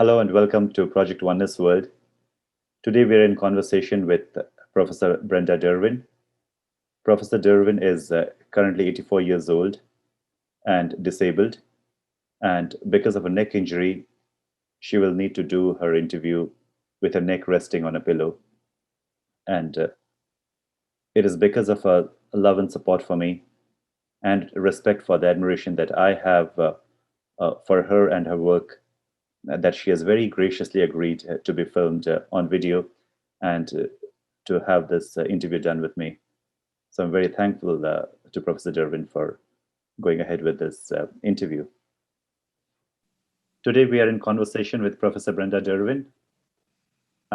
Hello and welcome to Project Oneness World. Today we're in conversation with Professor Brenda Dervin. Professor Dervin is currently 84 years old and disabled. And because of a neck injury, she will need to do her interview with her neck resting on a pillow. And it is because of her love and support for me and respect for the admiration that I have for her and her work that she has very graciously agreed to be filmed on video and to have this interview done with me. So I'm very thankful to Professor Dervin for going ahead with this interview. Today we are in conversation with Professor Brenda Dervin.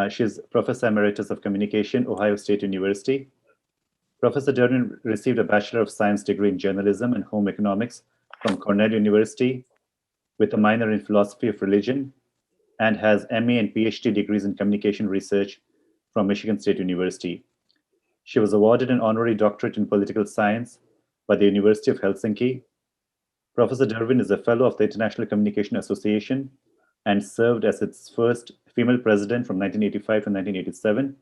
She's Professor Emeritus of Communication, Ohio State University. Professor Dervin received a Bachelor of Science degree in Journalism and Home Economics from Cornell University with a minor in Philosophy of Religion, and has MA and PhD degrees in Communication Research from Michigan State University. She was awarded an honorary doctorate in Political Science by the University of Helsinki. Professor Dervin is a fellow of the International Communication Association and served as its first female president from 1985 to 1987.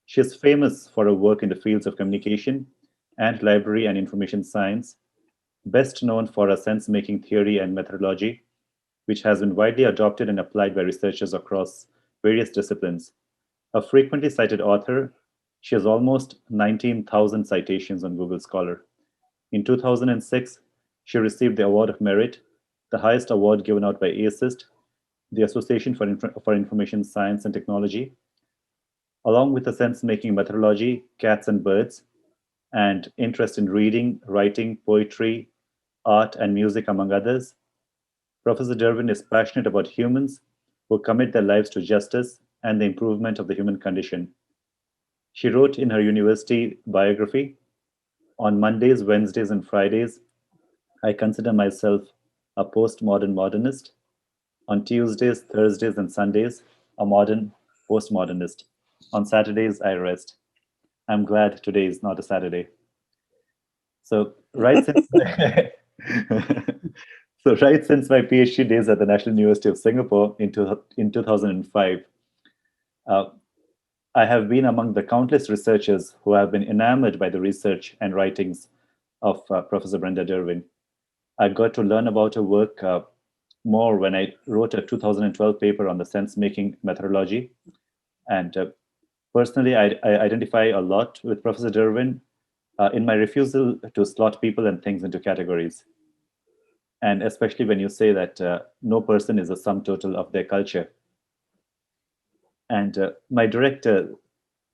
She is famous for her work in the fields of communication and library and information science, best known for her sense-making theory and methodology, which has been widely adopted and applied by researchers across various disciplines. A frequently cited author, she has almost 19,000 citations on Google Scholar. In 2006, she received the Award of Merit, the highest award given out by ASIST, the Association for Information Science and Technology, along with a sense-making methodology, Cats and Birds, and interest in reading, writing, poetry, art, and music, among others. Professor Dervin is passionate about humans who commit their lives to justice and the improvement of the human condition. She wrote in her university biography, "On Mondays, Wednesdays, and Fridays, I consider myself a postmodern modernist. On Tuesdays, Thursdays, and Sundays, a modern postmodernist. On Saturdays, I rest. I'm glad today is not a Saturday." So right since right since my PhD days at the National University of Singapore in 2005, I have been among the countless researchers who have been enamored by the research and writings of Professor Brenda Dervin. I got to learn about her work more when I wrote a 2012 paper on the sense-making methodology. And personally, I identify a lot with Professor Dervin in my refusal to slot people and things into categories. And especially when you say that no person is a sum total of their culture. And my director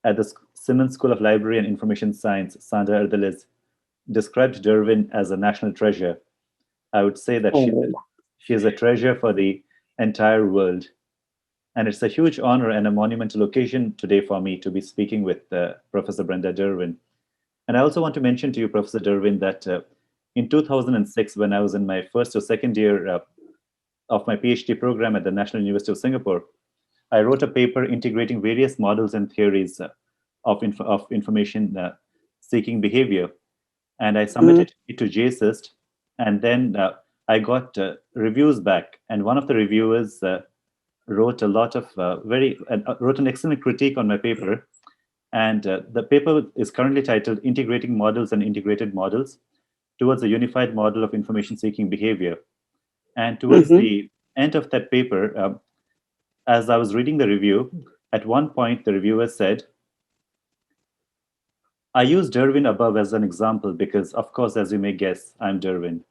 at the Simmons School of Library and Information Science, Sandra Erdeles, described Dervin as a national treasure. I would say that she is a treasure for the entire world. And it's a huge honor and a monumental occasion today for me to be speaking with Professor Brenda Dervin. And I also want to mention to you, Professor Dervin, that in 2006, when I was in my first or second year of my PhD program at the National University of Singapore, I wrote a paper integrating various models and theories of information seeking behavior. And I submitted it to JSIST, and then I got reviews back. And one of the reviewers wrote a lot of wrote an excellent critique on my paper. And the paper is currently titled "Integrating Models and Integrated Models Towards a Unified Model of Information-Seeking Behavior." And towards the end of that paper, as I was reading the review, at one point the reviewer said, "I use Dervin above as an example because, of course, as you may guess, I'm Dervin."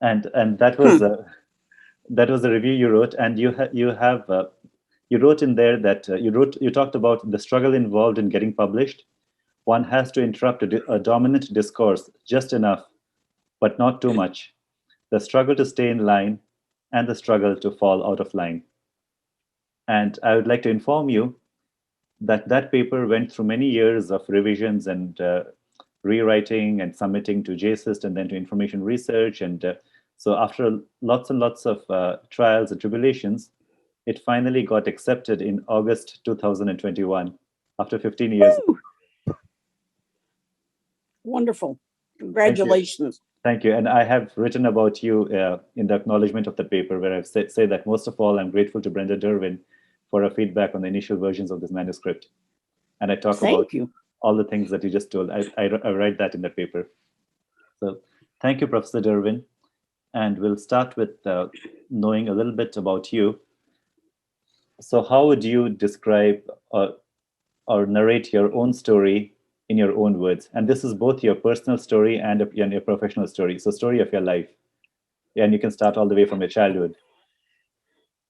And that was the review you wrote, and you wrote in there that you talked about the struggle involved in getting published. One has to interrupt a dominant discourse just enough, but not too much. The struggle to stay in line and the struggle to fall out of line. And I would like to inform you that that paper went through many years of revisions and rewriting and submitting to JSIST and then to information research. And so after lots and lots of trials and tribulations, it finally got accepted in August 2021, after 15 years. Wonderful. Congratulations. Thank you. And I have written about you in the acknowledgement of the paper, where I've say that most of all, I'm grateful to Brenda Dervin for her feedback on the initial versions of this manuscript. And I talk about Thank you. all the things that you just told. I write that in the paper. So thank you, Professor Dervin. And we'll start with knowing a little bit about you. So how would you describe or narrate your own story in your own words? And this is both your personal story and your professional story. So story of your life. And you can start all the way from your childhood.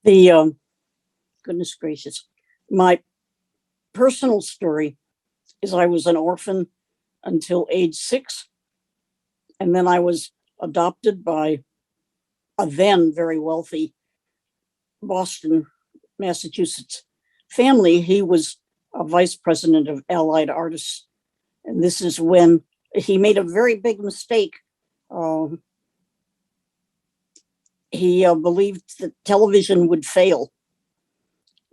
The goodness gracious, my personal story is I was an orphan until age 6. And then I was adopted by a then very wealthy Boston, Massachusetts family. He was a vice president of Allied Artists. And this is when he made a very big mistake. He believed that television would fail.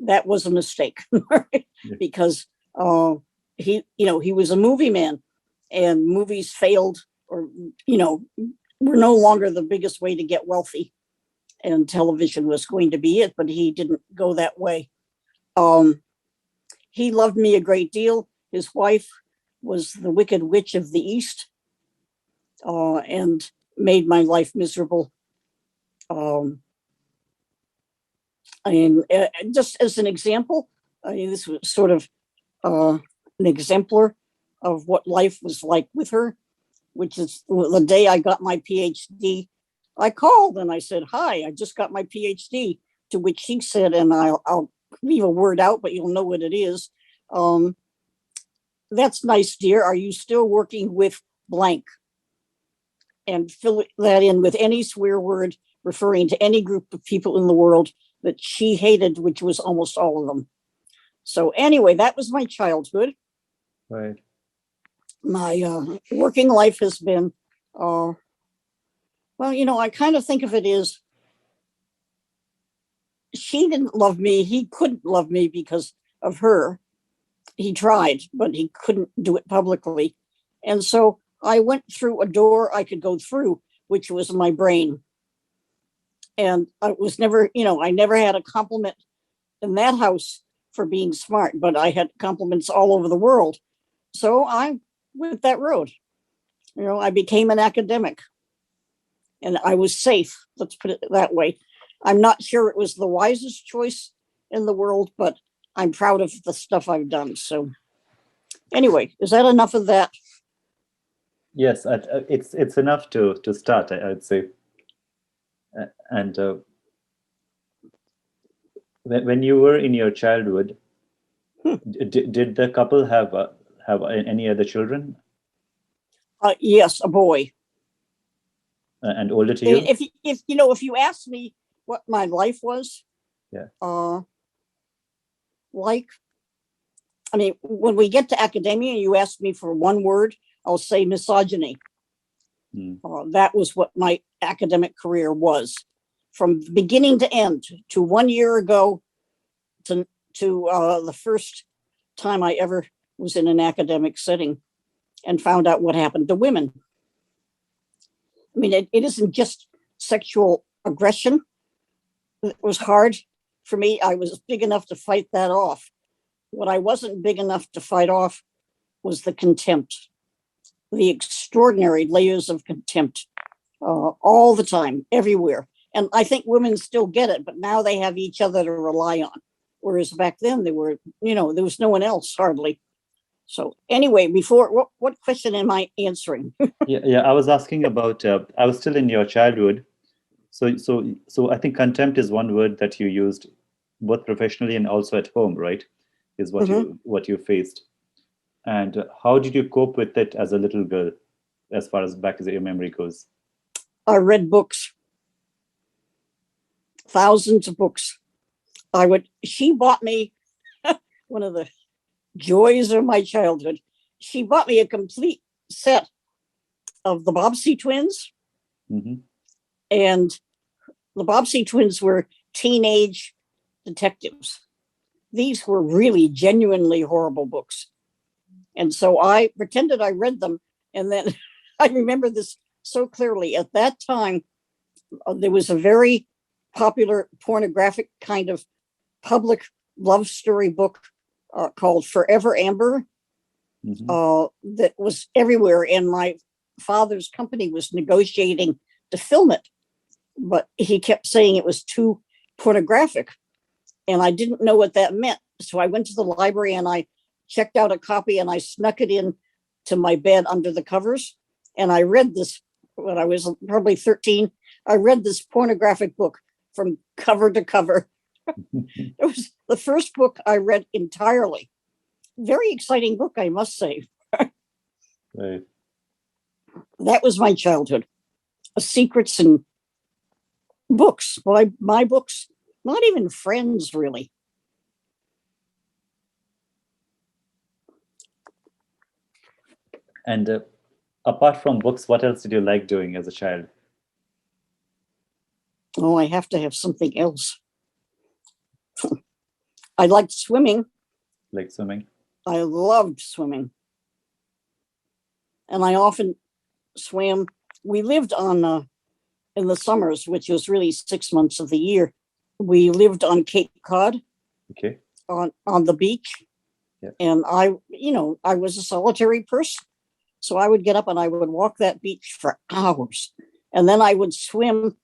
That was a mistake, right? Because he was a movie man, and movies failed, or were no longer the biggest way to get wealthy, and television was going to be it. But he didn't go that way. He loved me a great deal. His wife was the Wicked Witch of the East, and made my life miserable. Just as an example, this was sort of an exemplar of what life was like with her, which is the day I got my PhD. I called and I said, "Hi, I just got my PhD," to which she said, and I'll leave a word out, but you'll know what it is. "That's nice, dear. Are you still working with blank?" And fill that in with any swear word referring to any group of people in the world that she hated, which was almost all of them. So anyway, that was my childhood. Right. My working life has been, well, I kind of think of it as, she didn't love me. He couldn't love me because of her. He tried, but he couldn't do it publicly. And so I went through a door I could go through, which was my brain. And I was never, I never had a compliment in that house for being smart, but I had compliments all over the world. So I went that road. I became an academic, and I was safe. Let's put it that way. I'm not sure it was the wisest choice in the world, but I'm proud of the stuff I've done. So anyway, is that enough of that? Yes, it's enough to start, I would say. And when you were in your childhood, did the couple have any other children? Yes, a boy. And older to you? If you ask me what my life was, yeah, when we get to academia, you ask me for one word, I'll say misogyny. That was what my academic career was, from beginning to end, to 1 year ago, to the first time I ever was in an academic setting and found out what happened to women. It isn't just sexual aggression. It was hard for me. I was big enough to fight that off. What I wasn't big enough to fight off was the contempt, the extraordinary layers of contempt, all the time, everywhere. And I think women still get it, but now they have each other to rely on. Whereas back then there was no one else hardly. So anyway, what question am I answering? yeah, I was asking about, I was still in your childhood. So I think contempt is one word that you used both professionally and also at home, right? Is what you faced. And how did you cope with it as a little girl, as far as back as your memory goes? I read books, thousands of books. She bought me one of the joys of my childhood. She bought me a complete set of the Bobbsey twins. And the Bobbsey twins were teenage detectives. These were really genuinely horrible books. And so I pretended I read them. And then I remember this so clearly. At that time, there was a very popular pornographic kind of public love story book called Forever Amber that was everywhere. And my father's company was negotiating to film it, but he kept saying it was too pornographic. And I didn't know what that meant. So I went to the library and I checked out a copy and I snuck it in to my bed under the covers. And I read this when I was probably 13. I read this pornographic book from cover to cover. It was the first book I read entirely. Very exciting book, I must say. Right. That was my childhood. Secrets and books. My books, not even friends, really. And apart from books, what else did you like doing as a child? Oh, I have to have something else. I liked swimming. Like swimming? I loved swimming. And I often swam. We lived on, in the summers, which was really 6 months of the year, we lived on Cape Cod. Okay. On the beach. Yeah. And I was a solitary person. So I would get up and I would walk that beach for hours. And then I would swim.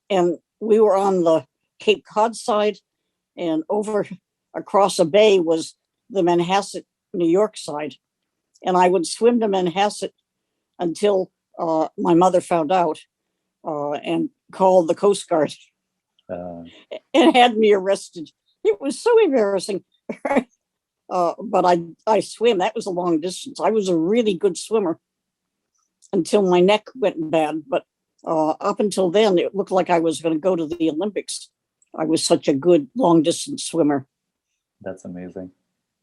And we were on the Cape Cod side, and over across a bay was the Manhasset, New York side. And I would swim to Manhasset until my mother found out and called the Coast Guard and had me arrested. It was so embarrassing. But I swim. That was a long distance. I was a really good swimmer until my neck went bad. But up until then, it looked like I was going to go to the Olympics. I was such a good long distance swimmer. That's amazing.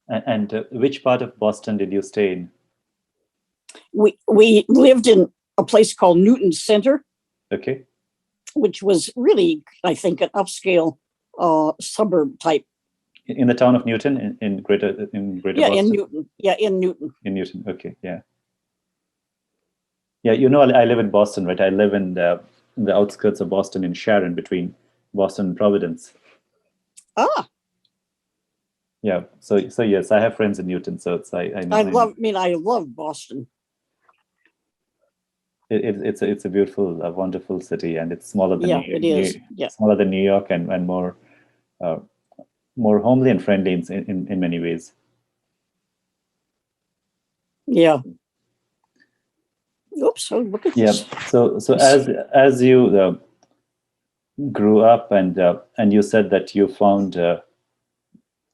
And which part of Boston did you stay in? We lived in a place called Newton Center. Okay. Which was really, I think, an upscale suburb type. In the town of Newton, in greater Boston? In Newton. Yeah, in Newton. In Newton, okay, yeah. Yeah, you know, I live in Boston, right? I live in the outskirts of Boston, in Sharon, between Boston and Providence. Ah. Yeah, so yes, I have friends in Newton, so it's I know. I love Boston. It's a beautiful, wonderful city, and it's smaller than smaller than New York, and more homely and friendly in many ways. Yeah. Oops! Oh, look at this. Yeah. So as you grew up, and you said that you found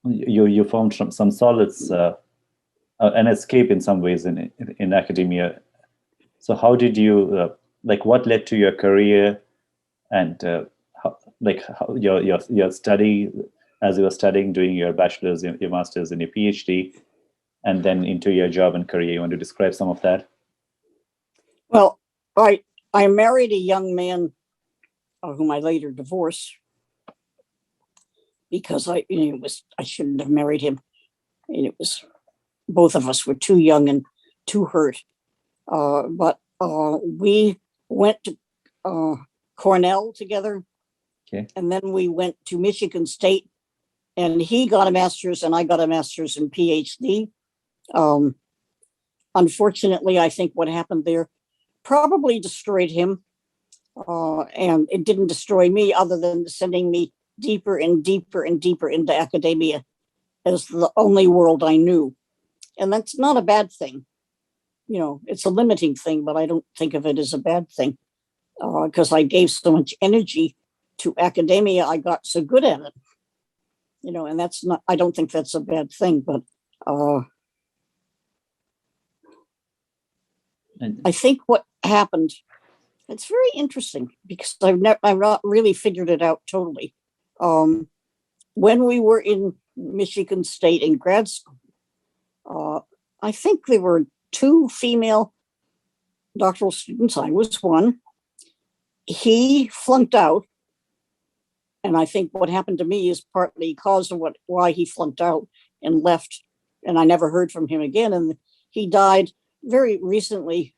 you found some solace, an escape in some ways in academia. So how did you what led to your career, and how your study, as you were studying, doing your bachelor's, your master's, and your PhD, and then into your job and career? You want to describe some of that? Well, I married a young man whom I later divorced because I shouldn't have married him. And it was, both of us were too young and too hurt. But we went to Cornell together. Okay. And then we went to Michigan State, and he got a master's and I got a master's and PhD. Unfortunately, I think what happened there probably destroyed him. And it didn't destroy me, other than sending me deeper and deeper and deeper into academia as the only world I knew. And that's not a bad thing. You know, it's a limiting thing, but I don't think of it as a bad thing, because I gave so much energy to academia. I got so good at it, and that's not, I don't think that's a bad thing, but I think what happened, it's very interesting because I've not really figured it out totally. When we were in Michigan State in grad school, I think there were 2 female doctoral students. I was one. He flunked out. And I think what happened to me is partly cause of why he flunked out and left. And I never heard from him again. And he died very recently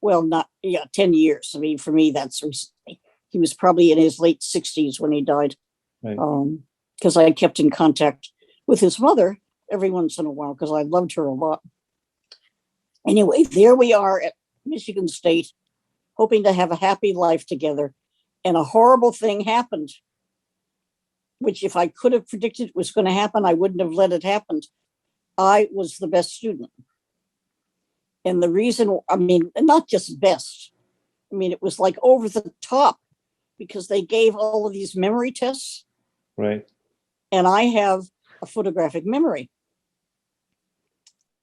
well, not, yeah, 10 years. I mean, for me, that's recently. He was probably in his late 60s when he died. Right. Because I kept in contact with his mother every once in a while because I loved her a lot. Anyway, there we are at Michigan State, hoping to have a happy life together. And a horrible thing happened, which if I could have predicted was going to happen, I wouldn't have let it happen. I was the best student. And the reason, I mean, not just best, I mean, it was like over the top because they gave all of these memory tests. Right. And I have a photographic memory.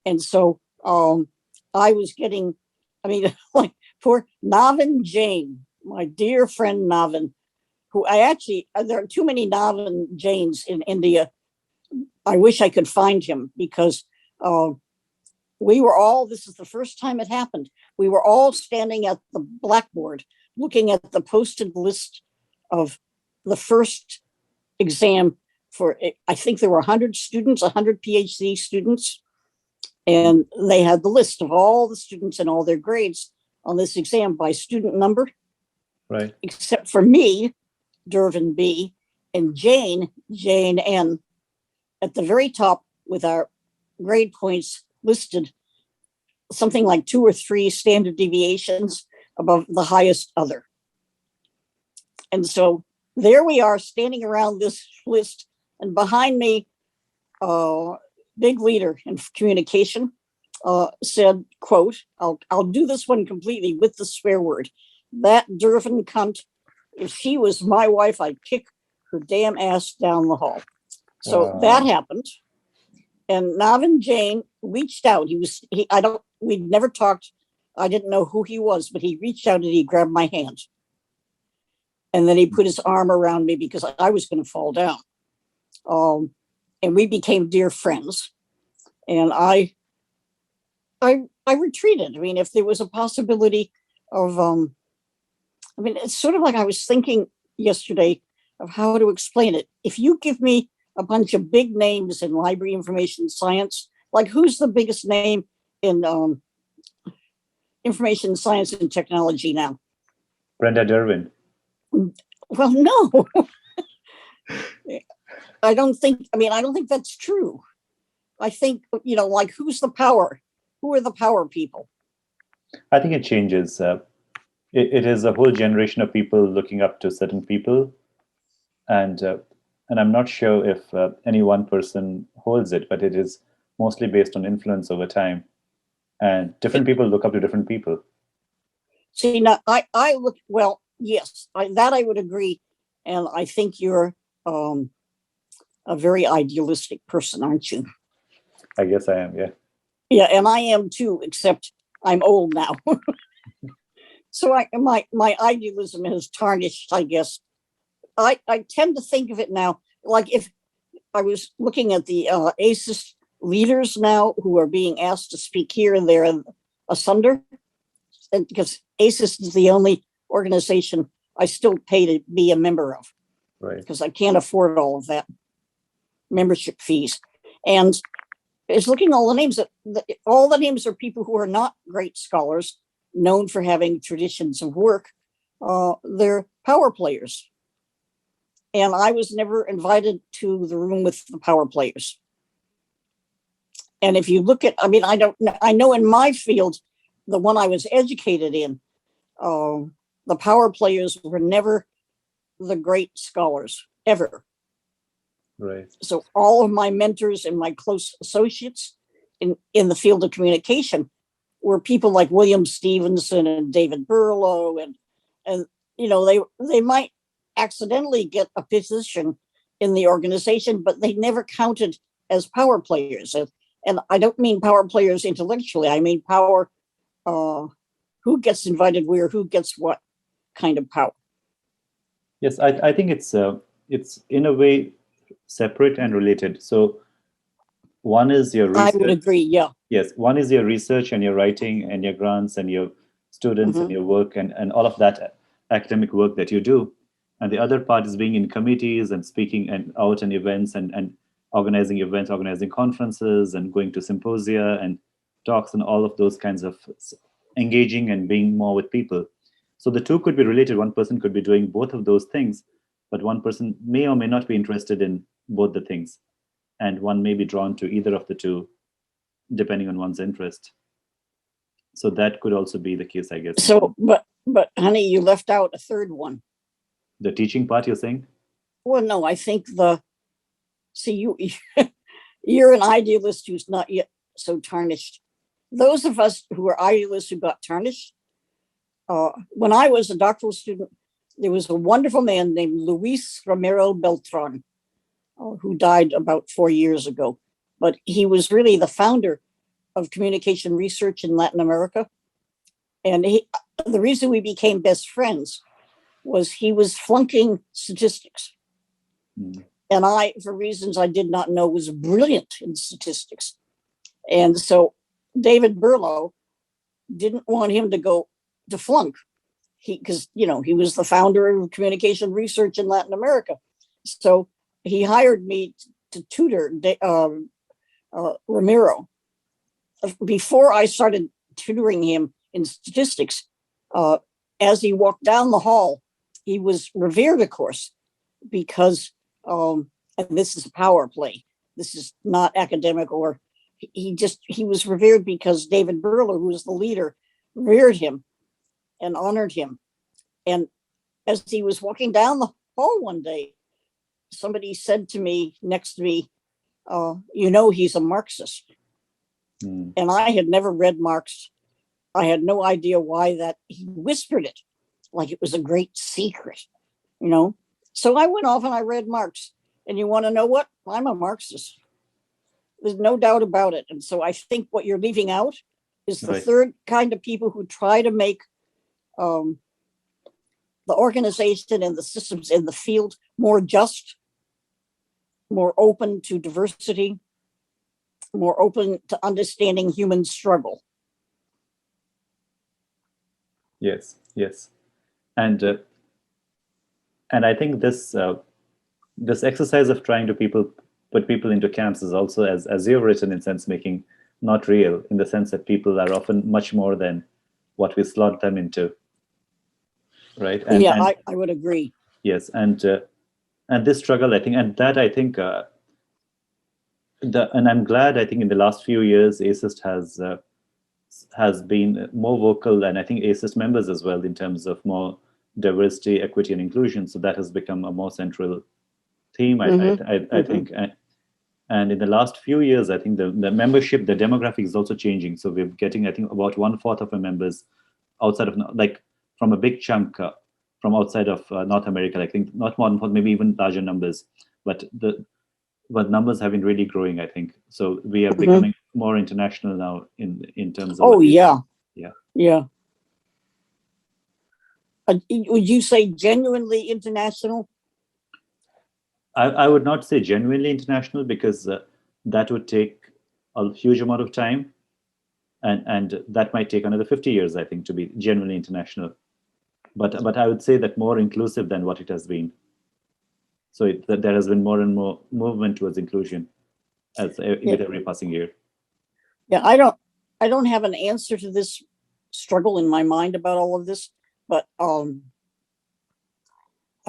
And so I was getting, I mean, like poor Navin Jain, my dear friend Navin, who I actually, there are too many Navin Jains in India. I wish I could find him because we were all, this is the first time it happened. We were all standing at the blackboard looking at the posted list of the first exam for, I think there were 100 students, 100 PhD students. And they had the list of all the students and all their grades on this exam by student number. Right. Except for me, Dervin B, and Jane N, at the very top with our grade points listed, something like 2 or 3 standard deviations above the highest other. And so there we are standing around this list, and behind me, big leader in communication, said, quote, I'll do this one completely with the swear word. That Dervin cunt, if she was my wife, I'd kick her damn ass down the hall. So that happened. And Navin Jain reached out. We'd never talked. I didn't know who he was, but he reached out and he grabbed my hand. And then he put his arm around me because I was going to fall down. And we became dear friends. And I retreated. I mean, if there was a possibility of, I mean, it's sort of like I was thinking yesterday of how to explain it. If you give me a bunch of big names in library information science, like who's the biggest name in information science and technology now? Brenda Dervin. Well, no. I don't think that's true. I think, like who's the power? Who are the power people? I think it changes. It is a whole generation of people looking up to certain people. And I'm not sure if any one person holds it, but it is mostly based on influence over time. And different people look up to different people. See, now I look, well, yes, that I would agree. And I think you're a very idealistic person, aren't you? I guess I am, yeah. Yeah, and I am too, except I'm old now. So my idealism has tarnished, I guess. I tend to think of it now, like if I was looking at the ACES leaders now who are being asked to speak here and there and asunder, and because ACES is the only organization I still pay to be a member of. Right. Because I can't afford all of that membership fees. And it's looking at all the names. All the names are people who are not great scholars, known for having traditions of work. They're power players. And I was never invited to the room with the power players. And if you look at, I mean, I know in my field, the one I was educated in, the power players were never the great scholars, ever. Right. So all of my mentors and my close associates in the field of communication were people like William Stevenson and David Berlow, and they might accidentally get a position in the organization, but they never counted as power players. And I don't mean power players intellectually. I mean power, who gets invited where, who gets what kind of power. Yes, I think it's in a way separate and related. So one is your research. I would agree, yeah. Yes, one is your research and your writing and your grants and your students and your work and all of that academic work that you do. And the other part is being in committees and speaking and out in events and organizing events, organizing conferences and going to symposia and talks and all of those kinds of engaging and being more with people. So the two could be related. One person could be doing both of those things, but one person may or may not be interested in both the things. And one may be drawn to either of the two, depending on one's interest. So that could also be the case, I guess. So, but honey, you left out a third one. The teaching part, you're saying? Well, no, I think you're an idealist who's not yet so tarnished. Those of us who are idealists who got tarnished, when I was a doctoral student, there was a wonderful man named Luis Romero Beltran, who died about 4 years ago. But he was really the founder of communication research in Latin America. And the reason we became best friends was he was flunking statistics. Mm. And I, for reasons I did not know, was brilliant in statistics. And so David Berlow didn't want him to go to flunk, because he was the founder of communication research in Latin America. So he hired me to tutor Ramiro. Before I started tutoring him in statistics, as he walked down the hall, he was revered, of course, because and this is a power play. This is not academic, or he was revered because David Berlow, who was the leader, revered him and honored him. And as he was walking down the hall one day, somebody said to me next to me, he's a Marxist. Mm. And I had never read Marx. I had no idea why that he whispered it like it was a great secret, So I went off and I read Marx. And you want to know what? I'm a Marxist. There's no doubt about it. And so I think what you're leaving out is the Right. third kind of people who try to make the organization and the systems in the field more just, more open to diversity, more open to understanding human struggle. Yes. And I think this exercise of trying to put people into camps is also, as you've written, in sense making, not real, in the sense that people are often much more than what we slot them into, right? And I would agree. Yes, and this struggle, I think, and I'm glad, I think, in the last few years, ASIST has been more vocal, and I think ASIST members as well, in terms of more diversity, equity, and inclusion. So that has become a more central theme, I think. And in the last few years, I think the membership, the demographic is also changing. So we're getting, I think, about 1/4 of our members outside of, like, from a big chunk from outside of North America. I think not more than, maybe even larger numbers, but numbers have been really growing, I think. So we are becoming more international now in terms of. Oh, yeah. Yeah. Would you say genuinely international? I would not say genuinely international, because that would take a huge amount of time, and that might take another 50 years, I think, to be genuinely international. But I would say that more inclusive than what it has been. So that there has been more and more movement towards inclusion with every passing year. Yeah, I don't have an answer to this struggle in my mind about all of this, but I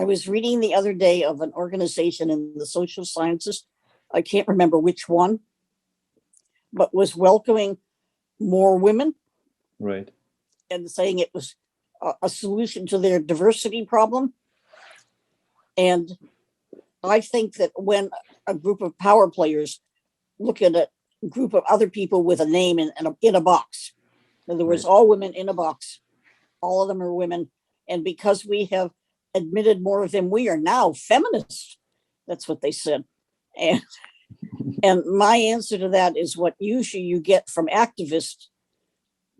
was reading the other day of an organization in the social sciences. I can't remember which one, but was welcoming more women. Right. And saying it was a solution to their diversity problem. And I think that when a group of power players look at a group of other people with a name in a box, in other words, all women in a box, all of them are women. And because we have admitted more of them, we are now feminists. That's what they said. And my answer to that is what usually you get from activist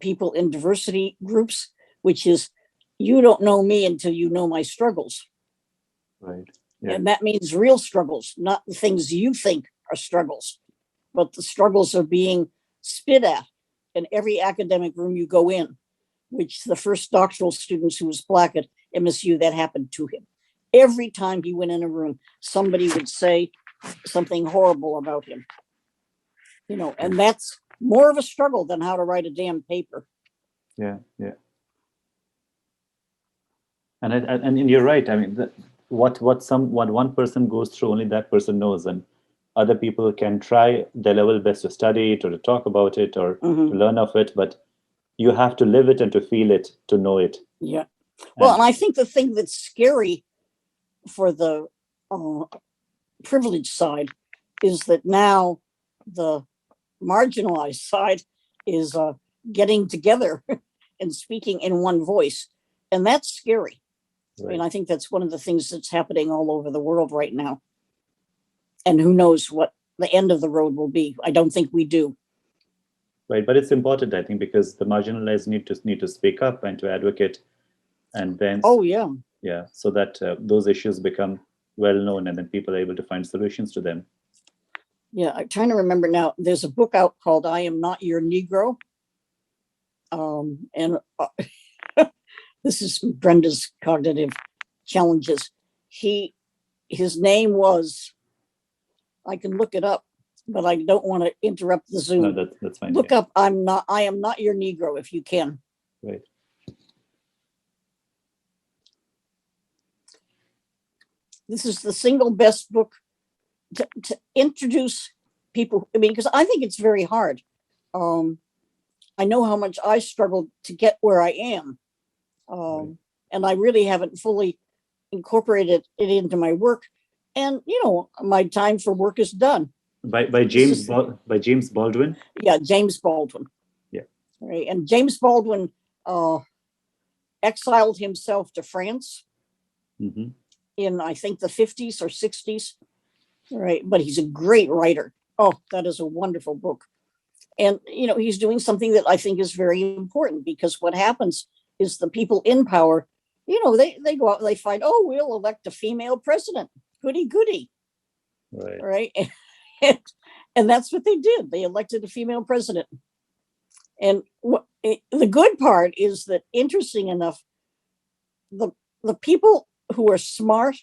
people in diversity groups, which is, you don't know me until you know my struggles. Right. Yeah. And that means real struggles, not the things you think are struggles, but the struggles are being spit at in every academic room you go in, which the first doctoral student who was Black at MSU, that happened to him. Every time he went in a room, somebody would say something horrible about him. And that's more of a struggle than how to write a damn paper. Yeah, yeah. And you're right. I mean, what one person goes through, only that person knows, and other people can try their level best to study it or to talk about it or to learn of it, but you have to live it and to feel it to know it. Yeah. Well, and I think the thing that's scary for the privileged side is that now the marginalized side is getting together and speaking in one voice. And that's scary. Right. I mean, I think that's one of the things that's happening all over the world right now. And who knows what the end of the road will be. I don't think we do. Right, but it's important, I think, because the marginalized need to speak up and to advocate, and then so that those issues become well known, and then people are able to find solutions to them. Yeah, I'm trying to remember now. There's a book out called "I Am Not Your Negro," and this is Brenda's cognitive challenges. His name was, I can look it up, but I don't want to interrupt the Zoom. No, that's fine. Look up I Am Not Your Negro if you can. Right. This is the single best book to introduce people. I mean, because I think it's very hard. I know how much I struggled to get where I am. Right. And I really haven't fully incorporated it into my work. And, you know, my time for work is done. By James Baldwin? Yeah, James Baldwin. Yeah. Right. And James Baldwin exiled himself to France in, I think, the 50s or 60s. Right. But he's a great writer. Oh, that is a wonderful book. And, you know, he's doing something that I think is very important, because what happens is the people in power, you know, they go out and they find, oh, we'll elect a female president. Goody, goody. Right. And that's what they did. They elected a female president. And the good part is that, interesting enough, the people who are smart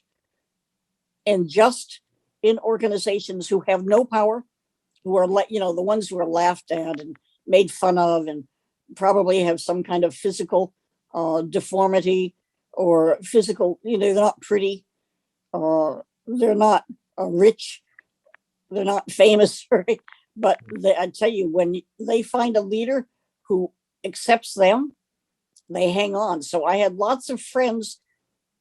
and just in organizations who have no power, who are, you know, the ones who are laughed at and made fun of and probably have some kind of physical deformity or physical, you know, they're not pretty, they're not rich, they're not famous, right? But I tell you, when they find a leader who accepts them, they hang on. So I had lots of friends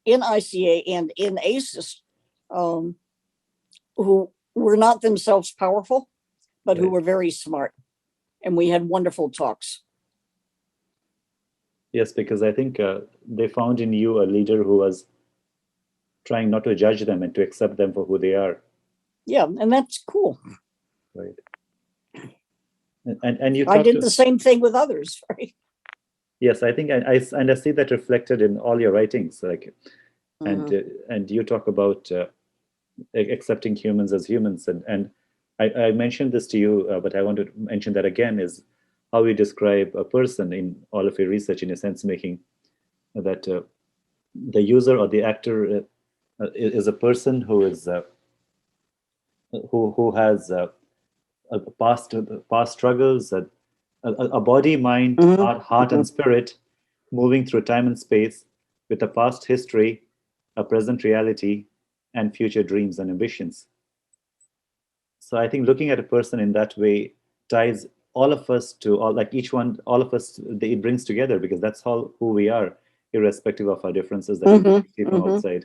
in ICA and in ACES who were not themselves powerful, but who were very smart. And we had wonderful talks. Yes, because I think they found in you a leader who was trying not to judge them and to accept them for who they are. Yeah, and that's cool. Right. And you I did the same thing with others, right? Yes, I think I see that reflected in all your writings, like, and you talk about accepting humans as humans, and I mentioned this to you, but I want to mention that again, is how you describe a person in all of your research, in your sense making, that the user or the actor is a person who is who has past struggles, a body, mind, heart, and spirit moving through time and space with a past history, a present reality, and future dreams and ambitions. So I think looking at a person in that way ties all of us to all, like each one, all of us, it brings together, because that's all who we are, irrespective of our differences that we see from outside.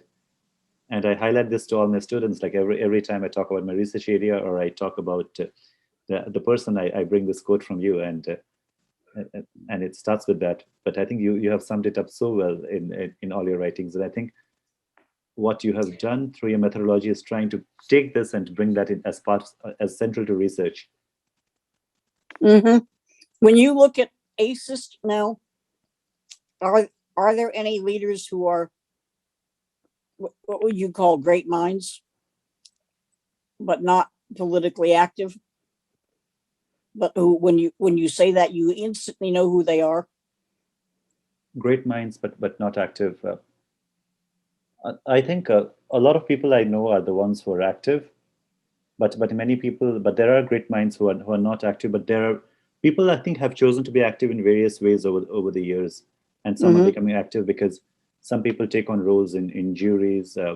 And I highlight this to all my students, like every time I talk about my research area or I talk about the person, I bring this quote from you, and it starts with that. But I think you have summed it up so well in all your writings, and I think what you have done through your methodology is trying to take this and bring that in as central to research. When you look at ACES now, are there any leaders who are what would you call great minds, but not politically active, but who, when you say that, you instantly know who they are? Great minds, but not active. I think a lot of people I know are the ones who are active, but there are great minds who are not active, but there are people, I think, have chosen to be active in various ways over the years, and some are becoming active because some people take on roles in juries uh,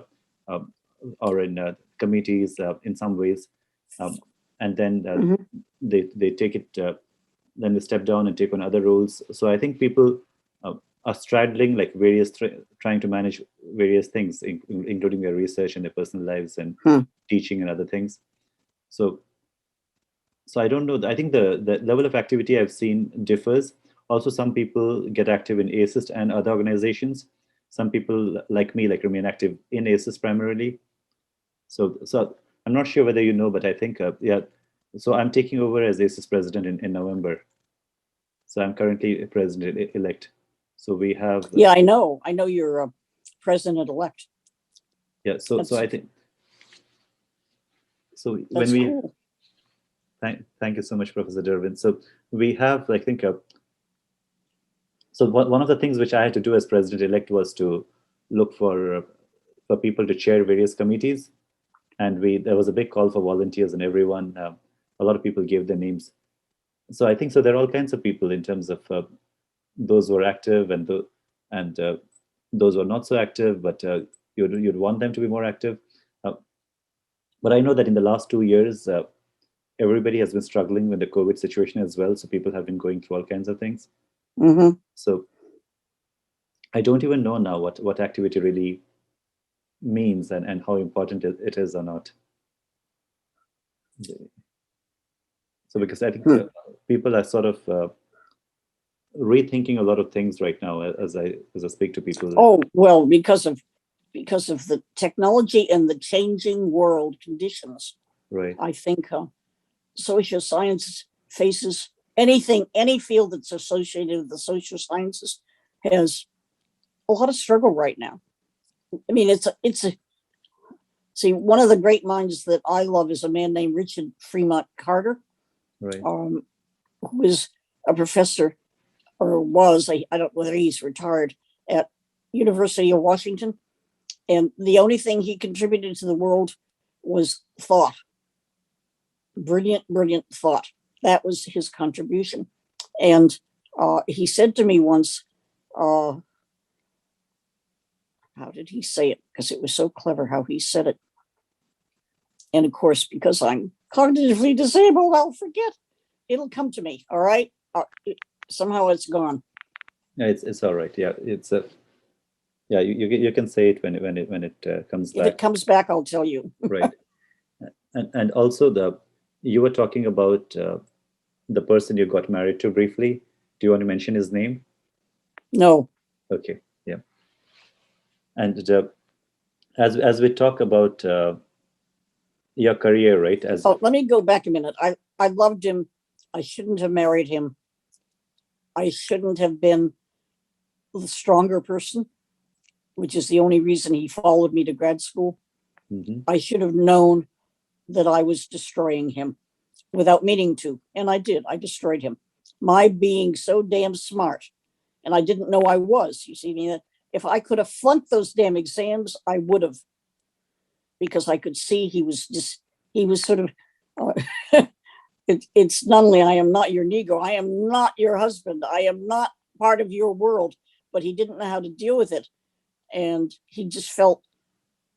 or in committees in some ways, and then they take it. Then they step down and take on other roles. So I think people are straddling like various, trying to manage various things, including their research and their personal lives and teaching and other things. So I don't know. I think the level of activity I've seen differs. Also, some people get active in ASIST and other organizations. Some people like me like remain active in ASIST primarily. So I'm not sure whether you know, but I think yeah. So I'm taking over as ASIST president in November. So I'm currently president elect. So we have Yeah, I know you're a president elect. Yeah. So I think so when That's we cool. thank you so much, Professor Dervin. So we have, I think, so one of the things which I had to do as president-elect was to look for people to chair various committees, and there was a big call for volunteers, and everyone, a lot of people gave their names. So I think so there are all kinds of people in terms of those who are active and those who are not so active, but you'd want them to be more active. But I know that in the last 2 years, everybody has been struggling with the COVID situation as well. So people have been going through all kinds of things. So I don't even know now what activity really means and how important it is or not. So because I think people are sort of rethinking a lot of things right now as I speak to people. Oh, well, because of the technology and the changing world conditions. Right. I think social science faces any field that's associated with the social sciences has a lot of struggle right now. I mean, see, one of the great minds that I love is a man named Richard Fremont Carter, Right. Who is a professor, or was, I don't know whether he's retired, at University of Washington. And the only thing he contributed to the world was thought. Brilliant thought. That was his contribution. And he said to me once, how did he say it? Because it was so clever how he said it. And of course, because I'm cognitively disabled, I'll forget. It'll come to me. All right. Somehow it's gone. Yeah, it's all right. Yeah, it's a. Yeah, you can say it when it comes back. If it comes back, I'll tell you. Right. And also you were talking about the person you got married to briefly. Do you want to mention his name? No. Okay. Yeah. And as we talk about your career, right? Let me go back a minute. I loved him. I shouldn't have married him. I shouldn't have been the stronger person, which is the only reason he followed me to grad school. I should have known that I was destroying him without meaning to. And I did. I destroyed him. My being so damn smart. And I didn't know I was. You see, if I could have flunked those damn exams, I would have. Because I could see he was sort of, it's not only I am not your Negro, I am not your husband, I am not part of your world, but he didn't know how to deal with it. And he just felt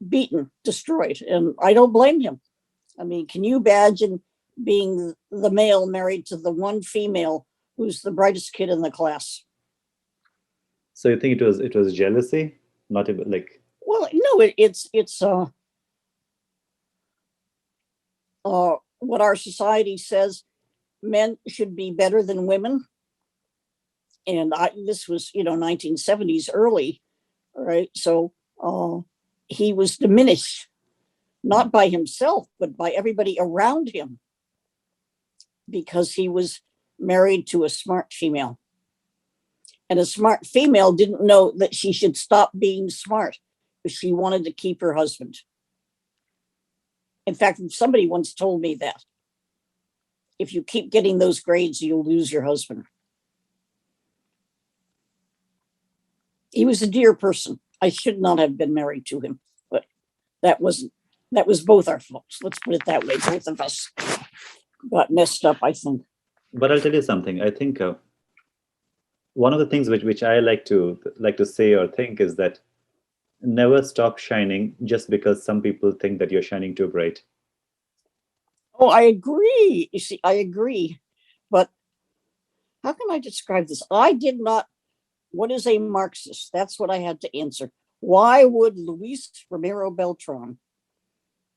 beaten, destroyed. And I don't blame him. I mean, can you imagine being the male married to the one female who's the brightest kid in the class? So you think it was jealousy, not even like? Well, no, it's what our society says men should be better than women. And this was, 1970s early, right? So he was diminished, not by himself, but by everybody around him, because he was married to a smart female. And a smart female didn't know that she should stop being smart if she wanted to keep her husband. In fact, somebody once told me that if you keep getting those grades, you'll lose your husband. He was a dear person. I should not have been married to him, but that was both our faults. Let's put it that way. Both of us got messed up, I think. But I'll tell you something. I think one of the things which I like to say or think is that never stop shining just because some people think that you're shining too bright. Oh, I agree. You see, I agree. But how can I describe this? I did not. What is a Marxist? That's what I had to answer. Why would Luis Romero Beltran,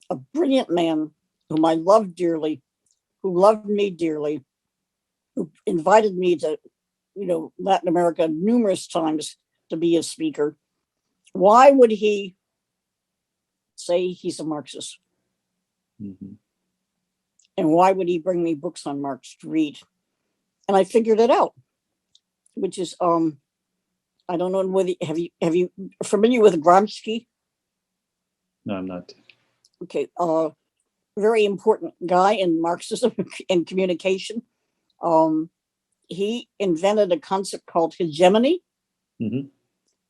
a brilliant man whom I loved dearly, who loved me dearly, who invited me to, Latin America numerous times to be a speaker, why would he say he's a Marxist? Mm-hmm. And why would he bring me books on Marx to read? And I figured it out, which is I don't know whether have you familiar with Gramsci? No, I'm not. Okay, very important guy in Marxism and communication. He invented a concept called hegemony. Mm-hmm.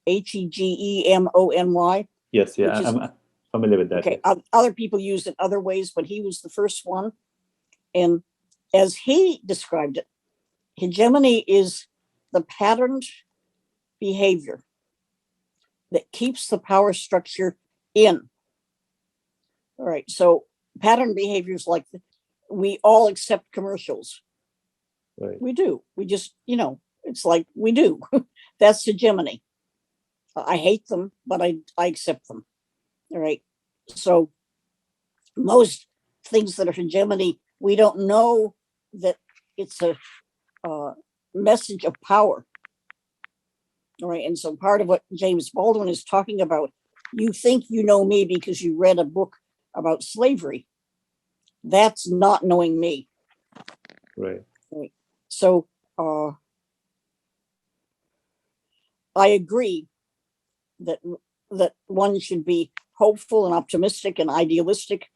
Hegemony. Yes, yeah, I'm familiar with that. Okay, other people used it other ways, but he was the first one. And as he described it, hegemony is the patterned behavior that keeps the power structure in. All right, so pattern behaviors like we all accept commercials. Right. We do. We just, it's like we do. That's hegemony. I hate them, but I accept them. All right. So most things that are hegemony, we don't know that it's a message of power. All right. And so part of what James Baldwin is talking about, you think you know me because you read a book about slavery. That's not knowing me. Right. Right. So I agree that one should be hopeful and optimistic and idealistic.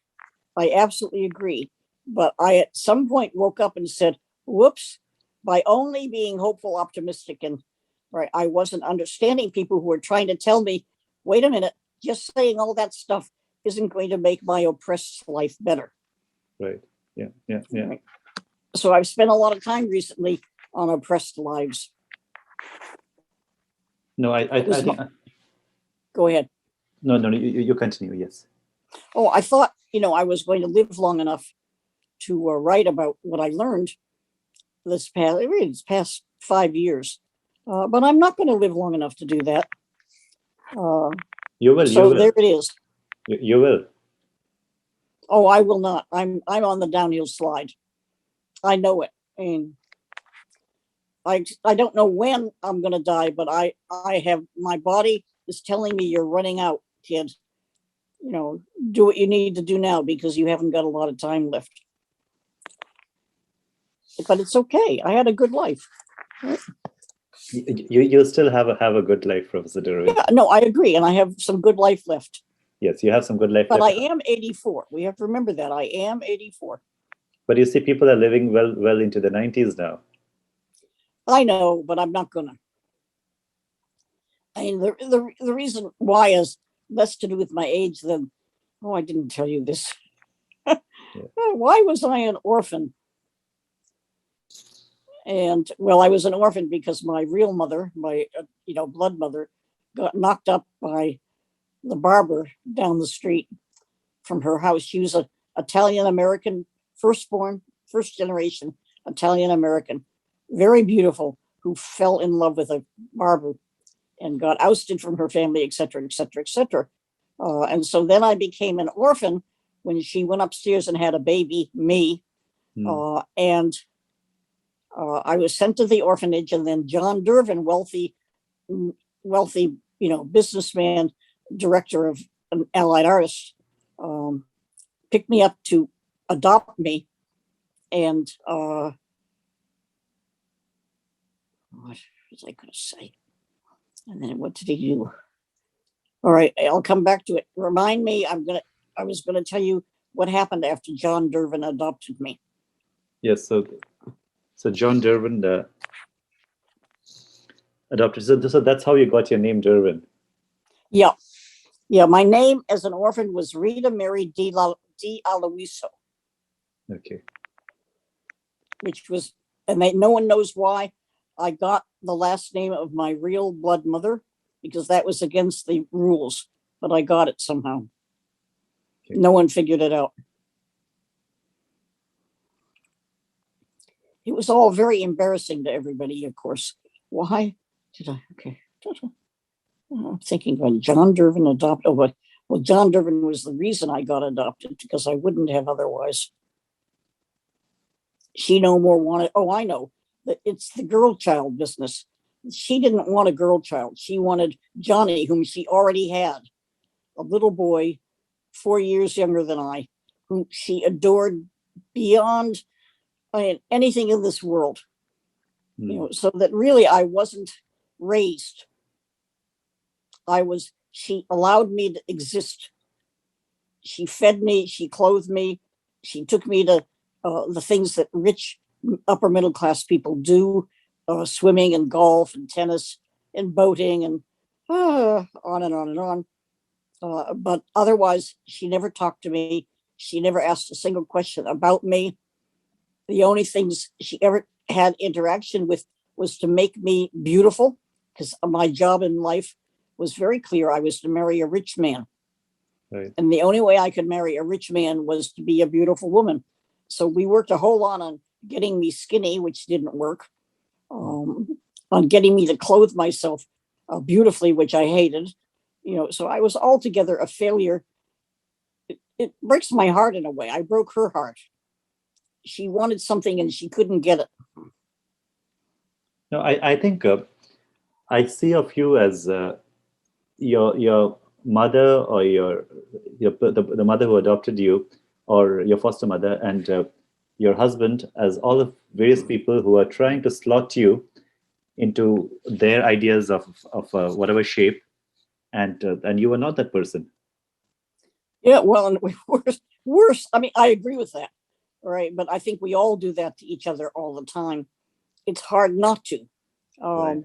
I absolutely agree. But I at some point woke up and said, whoops, by only being hopeful, optimistic, and right, I wasn't understanding people who were trying to tell me, wait a minute, just saying all that stuff isn't going to make my oppressed life better. Right. Yeah. Right. So I've spent a lot of time recently on oppressed lives. No, I think. Go ahead. No, you continue. Yes. Oh, I thought, I was going to live long enough to write about what I learned this past 5 years. But I'm not going to live long enough to do that. You will. So you will. there it is. You will. Oh, I will not. I'm on the downhill slide. I know it. And I don't know when I'm going to die, but I have, my body is telling me you're running out, kid. Do what you need to do now because you haven't got a lot of time left. But it's okay. I had a good life. You still have a good life, Professor Dervin. Yeah, no, I agree. And I have some good life left. Yes, you have some good life but left. I am 84. We have to remember that. I am 84. But you see, people are living well into the 90s now. I know, but I'm not going to. I mean, the reason why is less to do with my age than, I didn't tell you this. Yeah. Why was I an orphan? And, well, I was an orphan because my real mother, my, blood mother, got knocked up by the barber down the street from her house. She was an Italian-American, first generation Italian-American, very beautiful, who fell in love with a barber and got ousted from her family, et cetera, et cetera, et cetera. And so then I became an orphan when she went upstairs and had a baby, me. And I was sent to the orphanage, and then John Dervin, wealthy, businessman, director of Allied Artists, picked me up to adopt me. And what was I going to say? And then what did he do? All right, I'll come back to it. Remind me. I was going to tell you what happened after John Dervin adopted me. Yes, so John Dervin adopted. So that's how you got your name, Dervin. Yeah. My name as an orphan was Rita Mary D. Aloiso. Okay. Which was and no one knows why I got the last name of my real blood mother, because that was against the rules, but I got it somehow. Okay. No one figured it out. It was all very embarrassing to everybody, of course. Why did I? Okay. I'm thinking about John Dervin adopted. Oh, well, John Dervin was the reason I got adopted, because I wouldn't have otherwise. She no more wanted. Oh, I know. It's the girl child business. She didn't want a girl child. She wanted Johnny, whom she already had, a little boy, 4 years younger than I, whom she adored beyond anything in this world. So that really I wasn't raised. She allowed me to exist. She fed me, she clothed me, she took me to the things that rich upper middle class people do, swimming and golf and tennis and boating and on and on and on. But otherwise, she never talked to me. She never asked a single question about me. The only things she ever had interaction with was to make me beautiful, because my job in life was very clear. I was to marry a rich man. Right. And the only way I could marry a rich man was to be a beautiful woman. So we worked a whole lot on getting me skinny, which didn't work, on getting me to clothe myself beautifully, which I hated. So I was altogether a failure. It breaks my heart in a way. I broke her heart. She wanted something and she couldn't get it. No, I think I see of you as your mother, or the mother who adopted you, or your foster mother, and your husband as all of various people who are trying to slot you into their ideas of whatever shape, and you were not that person. Yeah, well, and worse. I mean, I agree with that, right? But I think we all do that to each other all the time. It's hard not to, Right.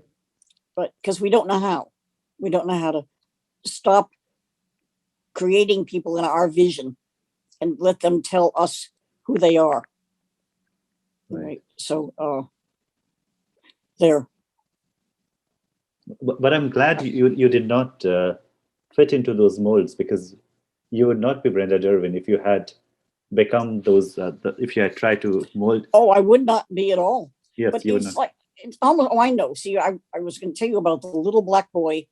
but because we don't know how. We don't know how to stop creating people in our vision and let them tell us who they are. Right. So there. But I'm glad you did not fit into those molds, because you would not be Brenda Dervin if you had become those. If you had tried to mold. Oh, I would not be at all. Yes, but you would it's not. like it's almost. Oh, I know. See, I was going to tell you about the little black boy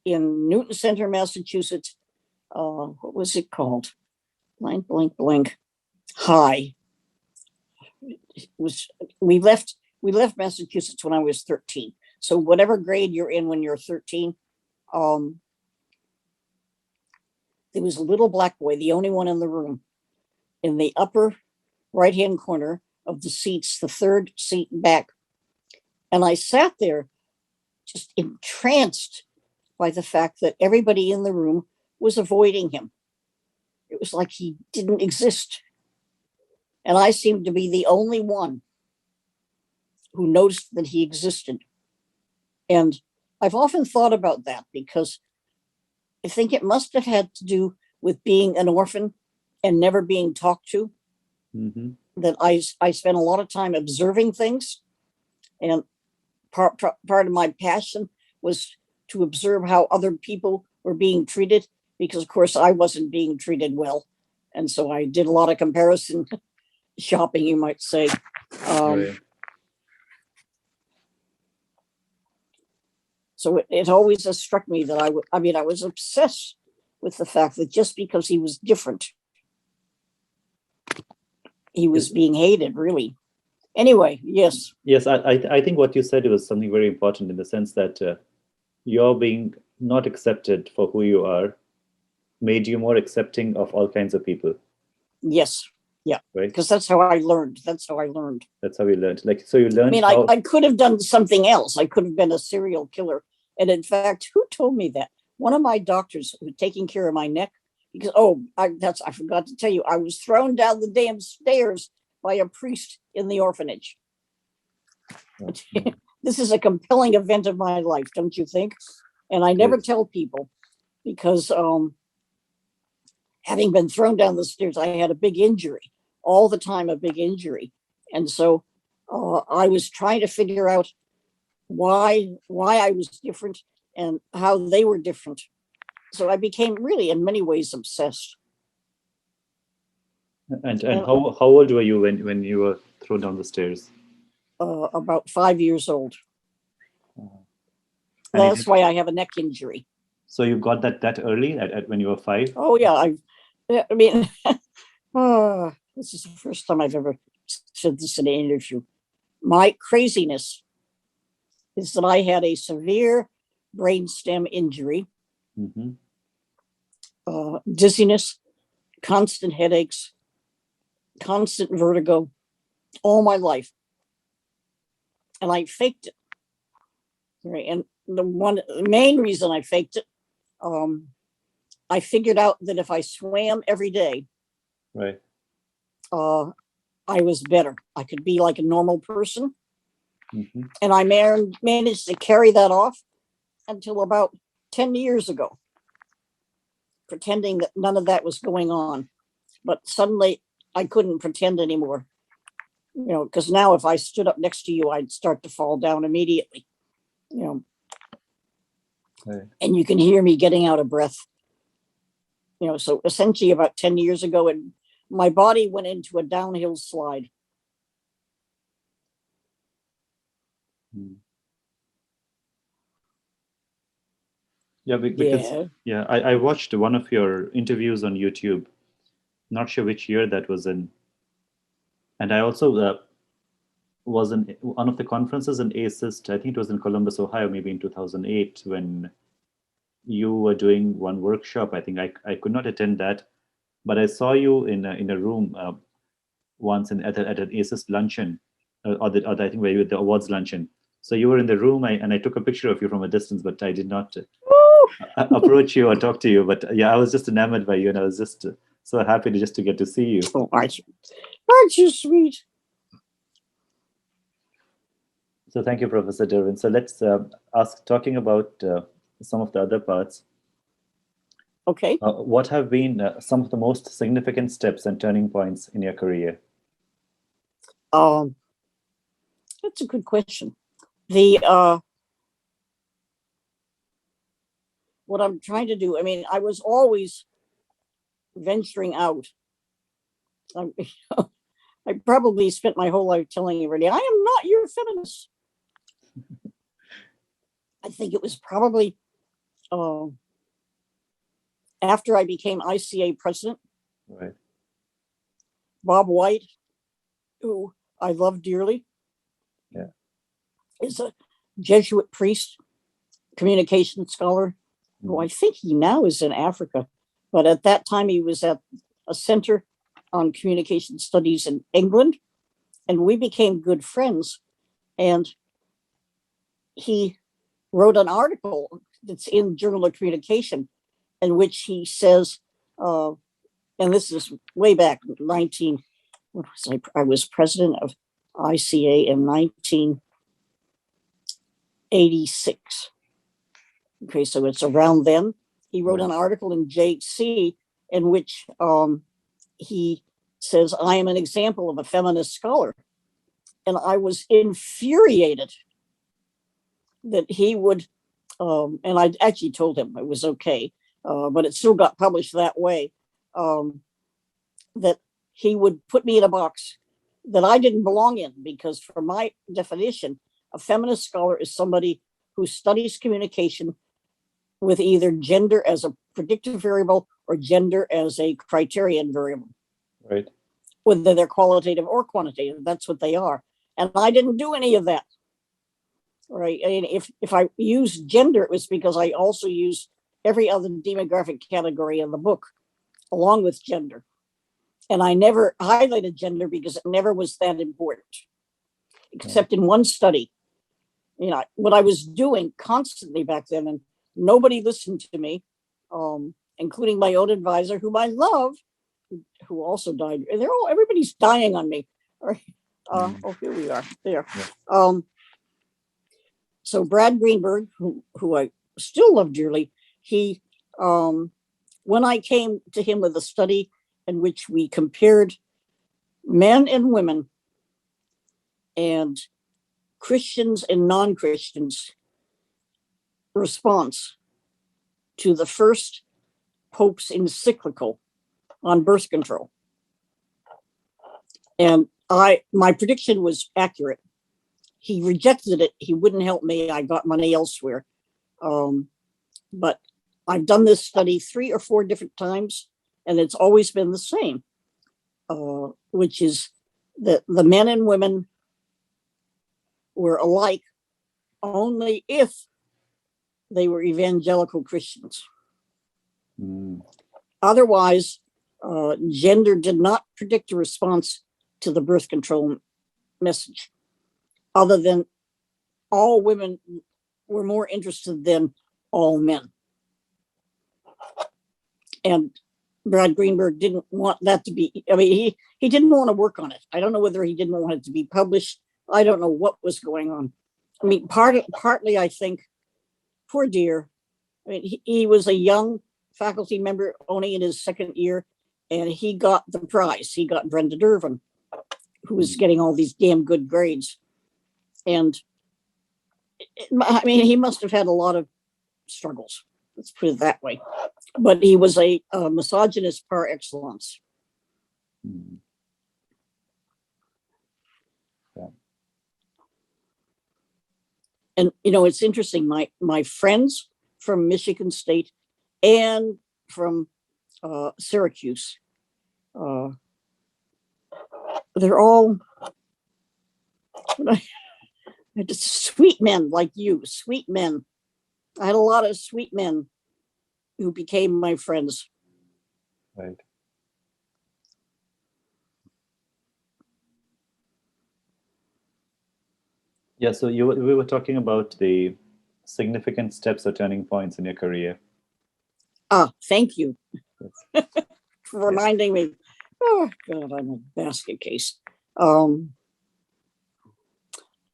in Newton Center, Massachusetts. What was it called? Blank, blank, blank. High. It was we left Massachusetts when I was 13. So whatever grade you're in when you're 13, there was a little black boy, the only one in the room, in the upper right-hand corner of the seats, the third seat back. And I sat there just entranced by the fact that everybody in the room was avoiding him. It was like he didn't exist. And I seemed to be the only one who noticed that he existed. And I've often thought about that, because I think it must have had to do with being an orphan and never being talked to. Mm-hmm. That I spent a lot of time observing things. And part of my passion was to observe how other people were being treated, because, of course, I wasn't being treated well. And so I did a lot of comparison shopping, you might say. Right. So it always has struck me that I was obsessed with the fact that just because he was different, he was being hated, really. Anyway, yes. Yes, I think what you said was something very important, in the sense that you're being not accepted for who you are made you more accepting of all kinds of people. Yes. Yeah. Right. Because that's how I learned. That's how we learned. Like, so you learned. I mean, I could have done something else. I could have been a serial killer. And in fact, who told me that? One of my doctors who was taking care of my neck, because I forgot to tell you, I was thrown down the damn stairs by a priest in the orphanage. This is a compelling event of my life, don't you think? And I never tell people, because having been thrown down the stairs, I had a big injury, all the time a big injury. And so I was trying to figure out why I was different and how they were different. So I became really, in many ways, obsessed. And how old were you when you were thrown down the stairs? About 5 years old. And That's why I have a neck injury. So you got that early at when you were 5? Oh yeah, I mean, this is the first time I've ever said this in an interview. My craziness is that I had a severe brainstem injury, dizziness, constant headaches, constant vertigo, all my life, and I faked it. Right, and the main reason I faked it, I figured out that if I swam every day, right, I was better. I could be like a normal person. And I managed to carry that off until about 10 years ago, pretending that none of that was going on. But suddenly I couldn't pretend anymore, because now if I stood up next to you, I'd start to fall down immediately, right. And you can hear me getting out of breath. So essentially about 10 years ago, and my body went into a downhill slide. Yeah, because I watched one of your interviews on YouTube. Not sure which year that was in, and I also was in one of the conferences in ASIST. I think it was in Columbus, Ohio, maybe in 2008, when you were doing one workshop. I think I could not attend that, but I saw you in a room once at an ASIST luncheon, or I think where you were at the awards luncheon. So you were in the room, and I took a picture of you from a distance, but I did not approach you or talk to you. But yeah, I was just enamored by you, and I was just so happy to get to see you. Oh, aren't you sweet? So thank you, Professor Dervin. So let's talking about some of the other parts. Okay. What have been some of the most significant steps and turning points in your career? That's a good question. What I'm trying to do, I was always venturing out. I probably spent my whole life telling everybody, I am not your feminist. I think it was probably after I became ICA president. Right. Bob White, who I love dearly, is a Jesuit priest, communication scholar, who I think he now is in Africa. But at that time, he was at a center on communication studies in England, and we became good friends. And he wrote an article that's in Journal of Communication, in which he says, and this is way back I was president of ICA in 1986. Okay, so it's around then. He wrote an article in JC in which he says, I am an example of a feminist scholar. And I was infuriated that he would, and I actually told him it was okay, but it still got published that way, that he would put me in a box that I didn't belong in, because for my definition, a feminist scholar is somebody who studies communication with either gender as a predictive variable or gender as a criterion variable. Right. Whether they're qualitative or quantitative, that's what they are. And I didn't do any of that. Right. And if I used gender, it was because I also used every other demographic category in the book along with gender. And I never highlighted gender because it never was that important, except in one study. What I was doing constantly back then, and nobody listened to me, including my own advisor, whom I love, who also died. And everybody's dying on me. Right. Oh, here we are. There. Yeah. So Brad Greenberg, who I still love dearly, he, when I came to him with a study in which we compared men and women and Christians and non-Christians' response to the first Pope's encyclical on birth control. And my prediction was accurate. He rejected it. He wouldn't help me. I got money elsewhere. But I've done this study 3 or 4 different times, and it's always been the same, which is that the men and women were alike only if they were evangelical Christians. Otherwise, gender did not predict a response to the birth control message, other than all women were more interested than all men. And Brad Greenberg didn't want that to be, I mean, he didn't want to work on it. I don't know whether he didn't want it to be published. I don't know what was going on. I mean, partly, I think, poor dear, I mean, he was a young faculty member only in his second year, and he got the prize. He got Brenda Dervin, who was getting all these damn good grades. And I mean, he must have had a lot of struggles. Let's put it that way. But he was a misogynist par excellence. Yeah. And, you know, it's interesting. My friends from Michigan State and from Syracuse, they're all just sweet men like you, sweet men. I had a lot of sweet men who became my friends. Right. Yeah, so we were talking about the significant steps or turning points in your career. Thank you Yes. for reminding me. Oh, God, I'm a basket case.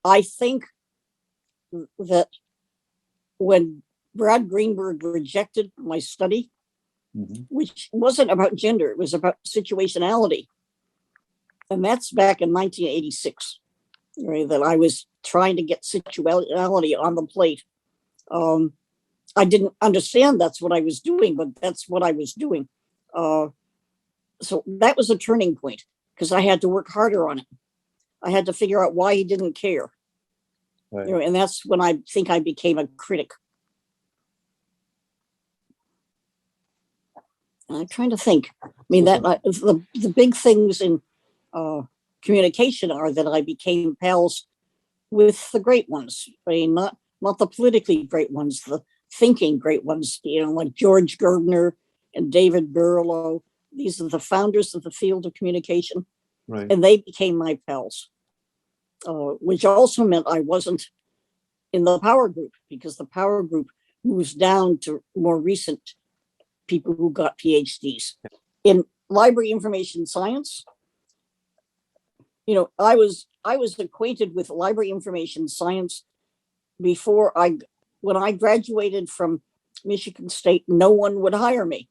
I think that when Brad Greenberg rejected my study, which wasn't about gender, it was about situationality. And that's back in 1986, right, that I was trying to get situationality on the plate. I didn't understand that's what I was doing, but that's what I was doing. So that was a turning point because I had to work harder on it. I had to figure out why he didn't care. Right. You know, and that's when I think I became a critic. I'm trying to think. I mean, that the big things in communication are that I became pals with the great ones. I mean, not the politically great ones, the thinking great ones. You know, like George Gardner and David Berlow. These are the founders of the field of communication, Right. and they became my pals. Which also meant I wasn't in the power group, because the power group moves down to more recent people who got PhDs. In library information science, you know, I was acquainted with library information science before when I graduated from Michigan State, no one would hire me.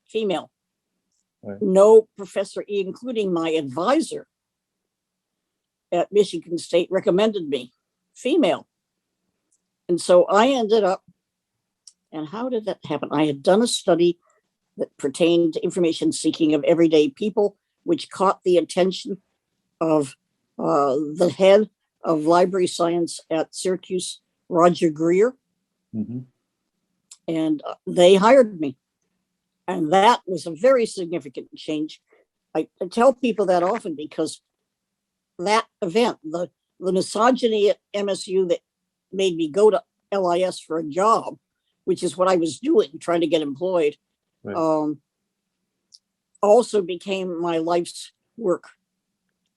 Female. Right. No professor, including my advisor at Michigan State, recommended me. Female. And so I ended up, and how did that happen? I had done a study that pertained to information seeking of everyday people, which caught the attention of the head of library science at Syracuse, Roger Greer. And they hired me. And that was a very significant change. I tell people that often because that event, the misogyny at MSU that made me go to LIS for a job, which is what I was doing, trying to get employed, Right. Also became my life's work,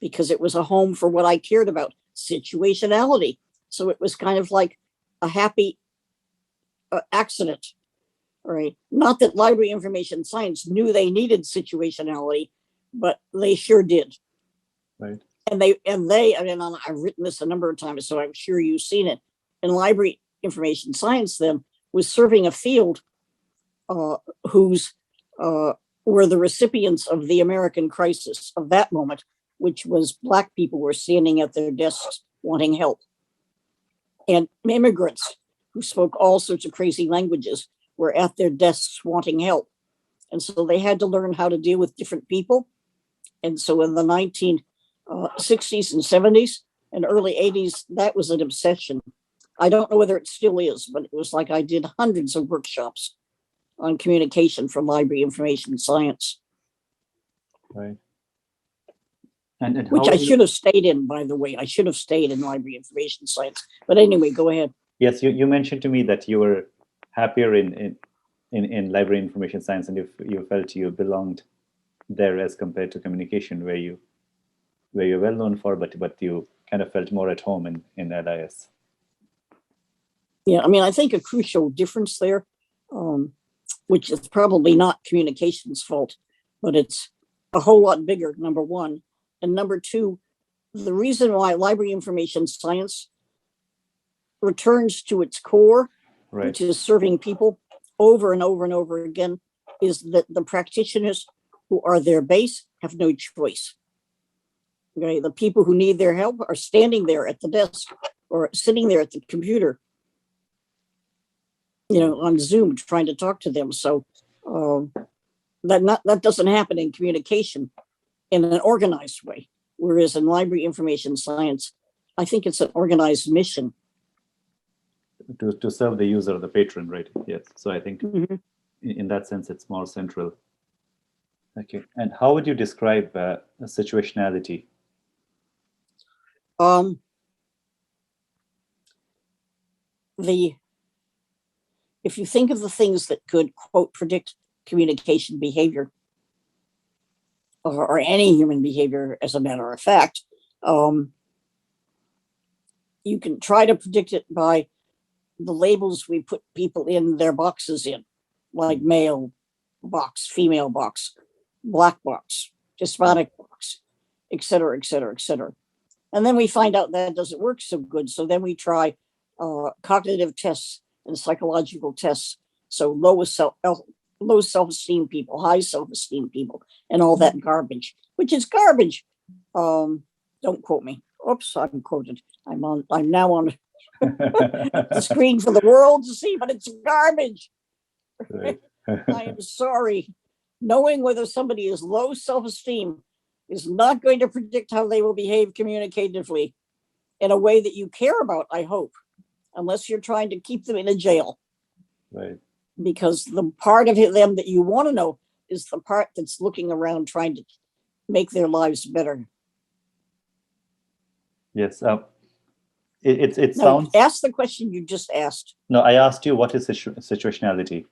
because it was a home for what I cared about, situationality. So it was kind of like a happy accident, right? Not that library information science knew they needed situationality, but they sure did. Right. And they, I mean, I've written this a number of times, so I'm sure you've seen it. And library information science then was serving a field whose were the recipients of the American crisis of that moment, which was Black people were standing at their desks wanting help. And immigrants who spoke all sorts of crazy languages were at their desks wanting help. And so they had to learn how to deal with different people. And so in the 1960s and 70s and early 80s, that was an obsession. I don't know whether it still is, but it was like I did hundreds of workshops on communication for library information science. Right. And which I should have stayed in, by the way. I should have stayed in library information science. But anyway, go ahead. Yes, you mentioned to me that you were happier in library information science, and you felt you belonged there as compared to communication, where you're well known for, but you kind of felt more at home in LIS. Yeah, I mean, I think a crucial difference there, which is probably not communication's fault, but it's a whole lot bigger, number one. And number two, the reason why library information science returns to its core, right, which is serving people over and over and over again, is that the practitioners who are their base have no choice. Okay, the people who need their help are standing there at the desk or sitting there at the computer, on Zoom trying to talk to them. So that doesn't happen in communication in an organized way. Whereas in library information science, I think it's an organized mission. To serve the user, the patron, right? Yes. So I think in that sense, it's more central. Okay. And how would you describe situationality? If you think of the things that could, quote, predict communication behavior, or any human behavior, as a matter of fact, you can try to predict it by the labels we put people in their boxes in, like male box, female box, Black box, Hispanic box, et cetera, et cetera, et cetera. And then we find out that doesn't work so good. So then we try cognitive tests and psychological tests. So low self-esteem people, high self-esteem people, and all that garbage, which is garbage. Don't quote me. Oops, I'm quoted. I'm now on the screen for the world to see, but it's garbage. Right. I am sorry. Knowing whether somebody is low self-esteem is not going to predict how they will behave communicatively in a way that you care about, I hope, unless you're trying to keep them in a jail. Right. Because the part of them that you want to know is the part that's looking around trying to make their lives better. Yes. It No, sounds. ask the question you just asked. No, I asked you what is situationality.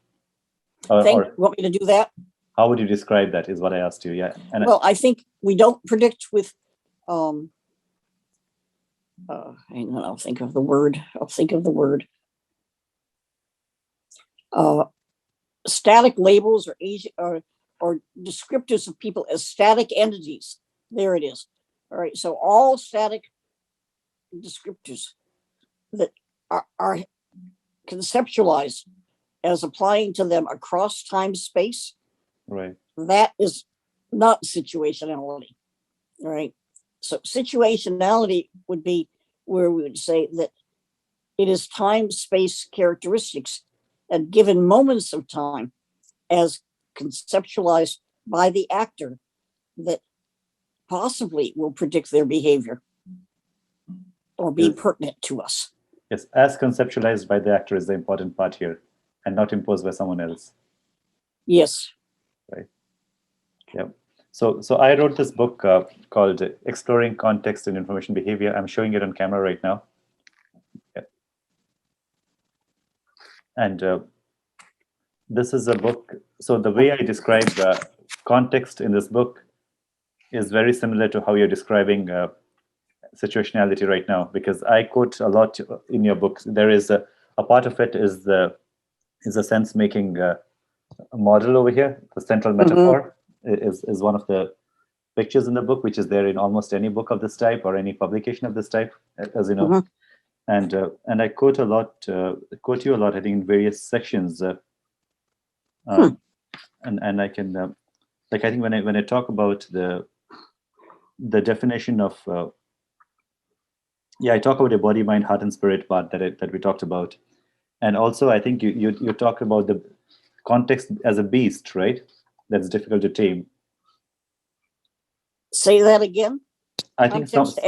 Want me to do that? How would you describe that? Is what I asked you. Yeah. And I think we don't predict with. Hang on, I'll think of the word. Static labels or descriptors of people as static entities. There it is. All right. So all static descriptors that are conceptualized as applying to them across time space. right. That is not situationality. All right. So situationality would be where we would say that it is time space characteristics at given moments of time as conceptualized by the actor that possibly will predict their behavior or be pertinent to us. Yes, as conceptualized by the actor is the important part here, and not imposed by someone else. Yes. Right. Yeah. So I wrote this book called Exploring Context and Information Behavior. I'm showing it on camera right now. Yeah. And this is a book. So the way I describe context in this book is very similar to how you're describing situationality right now, because I quote a lot in your books. There is a part of it is the sense making model over here. The central metaphor is one of the pictures in the book, which is there in almost any book of this type or any publication of this type, as you know. And I quote you a lot, I think, in various sections. And I can, I think when I talk about the the definition of, I talk about the body, mind, heart, and spirit part that we talked about. And also, I think you talk about the context as a beast, right? That's difficult to tame. Say that again. I think Context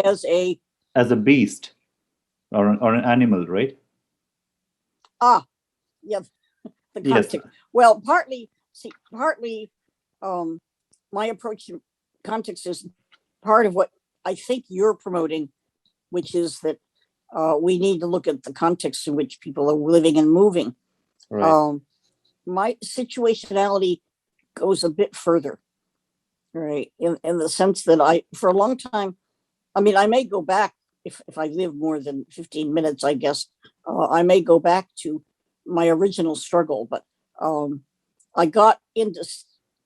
as a beast or an animal, right? Yeah, the Yes. context. Well, partly, my approach to context is part of what I think you're promoting, which is that we need to look at the context in which people are living and moving. Right. My situationality goes a bit further, right? In the sense that for a long time, I mean, I may go back if I live more than 15 minutes, I guess, I may go back to my original struggle, but I got into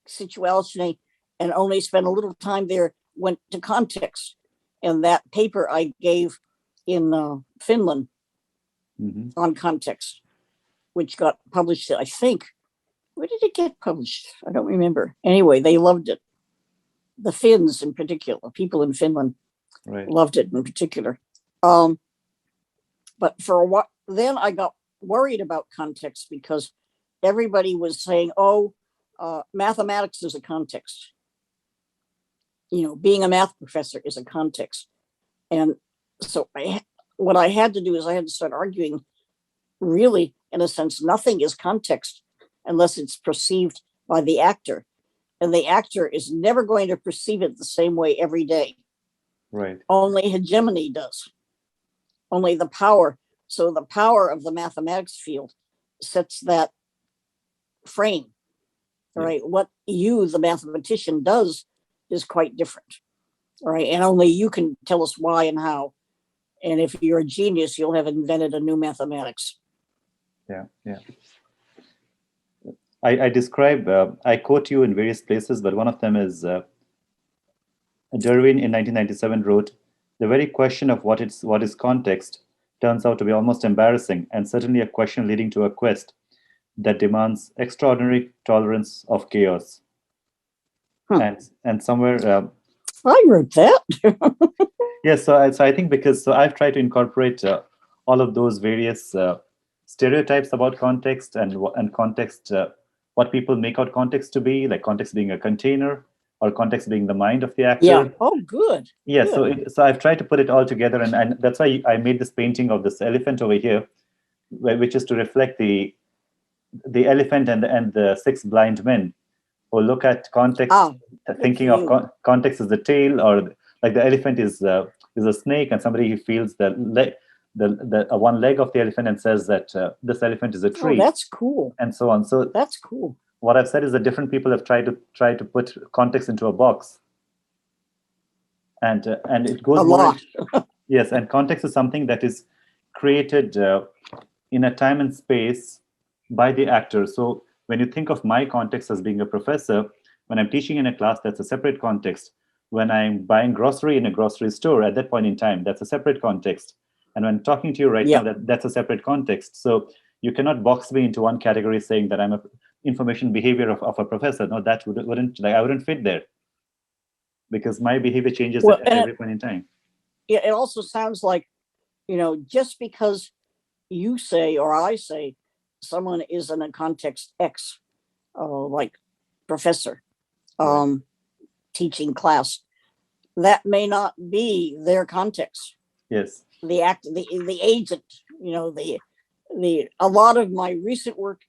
situationality and only spent a little time there, went to context. And that paper I gave in Finland on context, which got published, I think. Where did it get published? I don't remember. Anyway, they loved it. The Finns in particular, people in Finland loved it in particular. But for a while, then I got worried about context because everybody was saying, mathematics is a context. You know, being a math professor is a context. And so what I had to do is I had to start arguing, really, in a sense, nothing is context unless it's perceived by the actor. And the actor is never going to perceive it the same way every day. Right. Only hegemony does. Only the power. So the power of the mathematics field sets that frame. Right. What you, the mathematician, does is quite different. Right. And only you can tell us why and how. And if you're a genius, you'll have invented a new mathematics. Yeah. I describe, I quote you in various places, but one of them is Dervin in 1997 wrote, "The very question of what is context turns out to be almost embarrassing, and certainly a question leading to a quest that demands extraordinary tolerance of chaos." And somewhere I wrote that. Yes, so I think because I've tried to incorporate all of those various stereotypes about context and context, what people make out context to be, like context being a container or context being the mind of the actor. Yeah. Oh, good. Yeah. Good. So I've tried to put it all together, and that's why I made this painting of this elephant over here, which is to reflect the elephant and the six blind men who look at context, thinking of context as the tail, or like the elephant is a snake, and somebody who feels the one leg of the elephant and says that this elephant is a tree. Oh, that's cool. And so on. So that's cool. What I've said is that different people have tried to put context into a box, and it goes a lot. Yes, and context is something that is created in a time and space by the actor. So when you think of my context as being a professor, when I'm teaching in a class, that's a separate context. When I'm buying grocery in a grocery store at that point in time, that's a separate context. And when I'm talking to you right now, that's a separate context. So you cannot box me into one category saying that I'm a information behavior of a professor. No, that wouldn't I wouldn't fit there, because my behavior changes at every point in time. Yeah, it also sounds like, just because you say or I say someone is in a context X, like professor, teaching class, that may not be their context. Yes. The agent, a lot of my recent work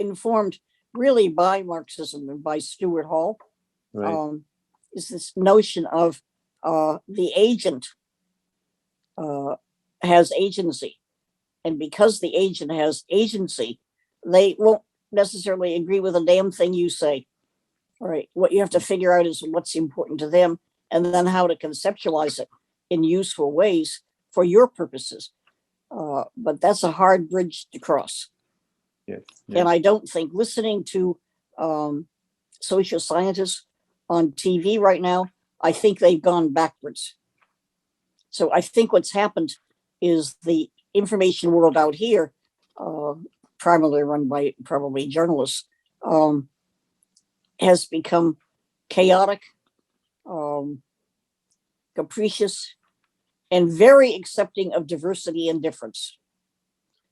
informed really by Marxism and by Stuart Hall, is this notion of the agent has agency. And because the agent has agency, they won't necessarily agree with a damn thing you say. All right. What you have to figure out is what's important to them, and then how to conceptualize it in useful ways for your purposes. But that's a hard bridge to cross. Yes. And I don't think listening to social scientists on TV right now, I think they've gone backwards. So I think what's happened is the information world out here, primarily run by probably journalists, has become chaotic, capricious, and very accepting of diversity and difference.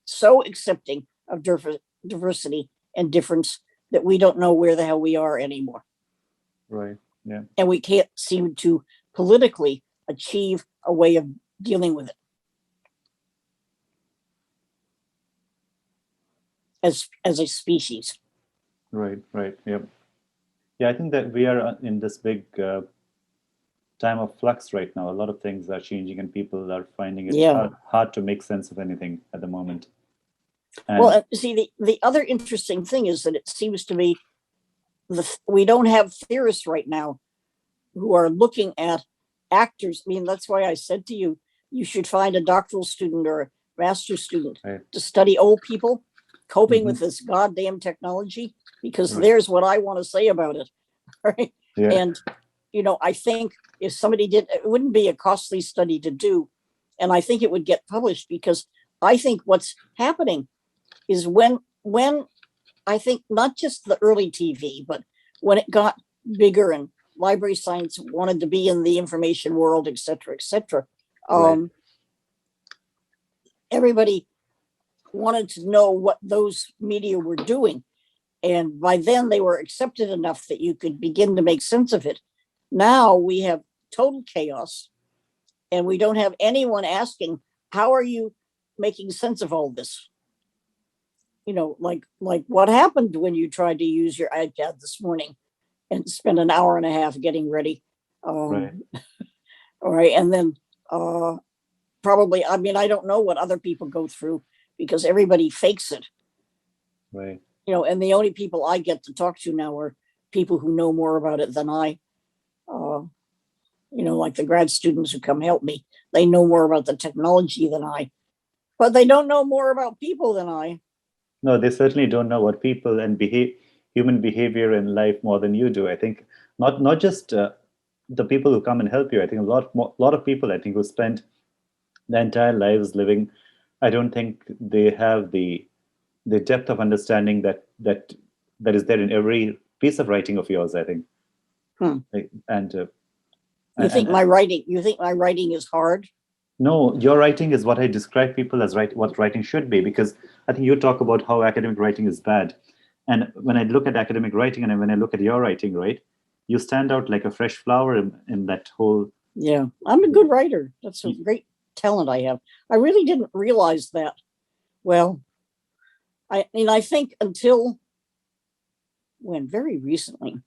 So accepting of diversity and difference that we don't know where the hell we are anymore. Right. Yeah. And we can't seem to politically achieve a way of dealing with it as a species. Right. Right. Yeah. Yeah. I think that we are in this big time of flux right now. A lot of things are changing, and people are finding it hard to make sense of anything at the moment. And well, see, the other interesting thing is that it seems to me we don't have theorists right now who are looking at actors. I mean, that's why I said to you, you should find a doctoral student or a master's student to study old people coping with this goddamn technology, because there's what I want to say about it. Right. Yeah. And, I think if somebody did, it wouldn't be a costly study to do. And I think it would get published, because I think what's happening is when I think not just the early TV, but when it got bigger and library science wanted to be in the information world, et cetera, everybody wanted to know what those media were doing. And by then they were accepted enough that you could begin to make sense of it. Now we have total chaos, and we don't have anyone asking, how are you making sense of all this? Like what happened when you tried to use your iPad this morning and spend an hour and a half getting ready. All right. And then probably, I don't know what other people go through, because everybody fakes it. Right. And the only people I get to talk to now are people who know more about it than I. Like the grad students who come help me. They know more about the technology than I, but they don't know more about people than I. No, they certainly don't know what people and human behavior in life more than you do. I think not just the people who come and help you. I think a lot of people, I think, who spend their entire lives living, I don't think they have the depth of understanding that is there in every piece of writing of yours, I think. You think my writing is hard? No, your writing is what I describe people as what writing should be, because I think you talk about how academic writing is bad. And when I look at academic writing and when I look at your writing, right, you stand out like a fresh flower in that whole... Yeah, I'm a good writer. That's a great talent I have. I really didn't realize that. Well, I think until very recently,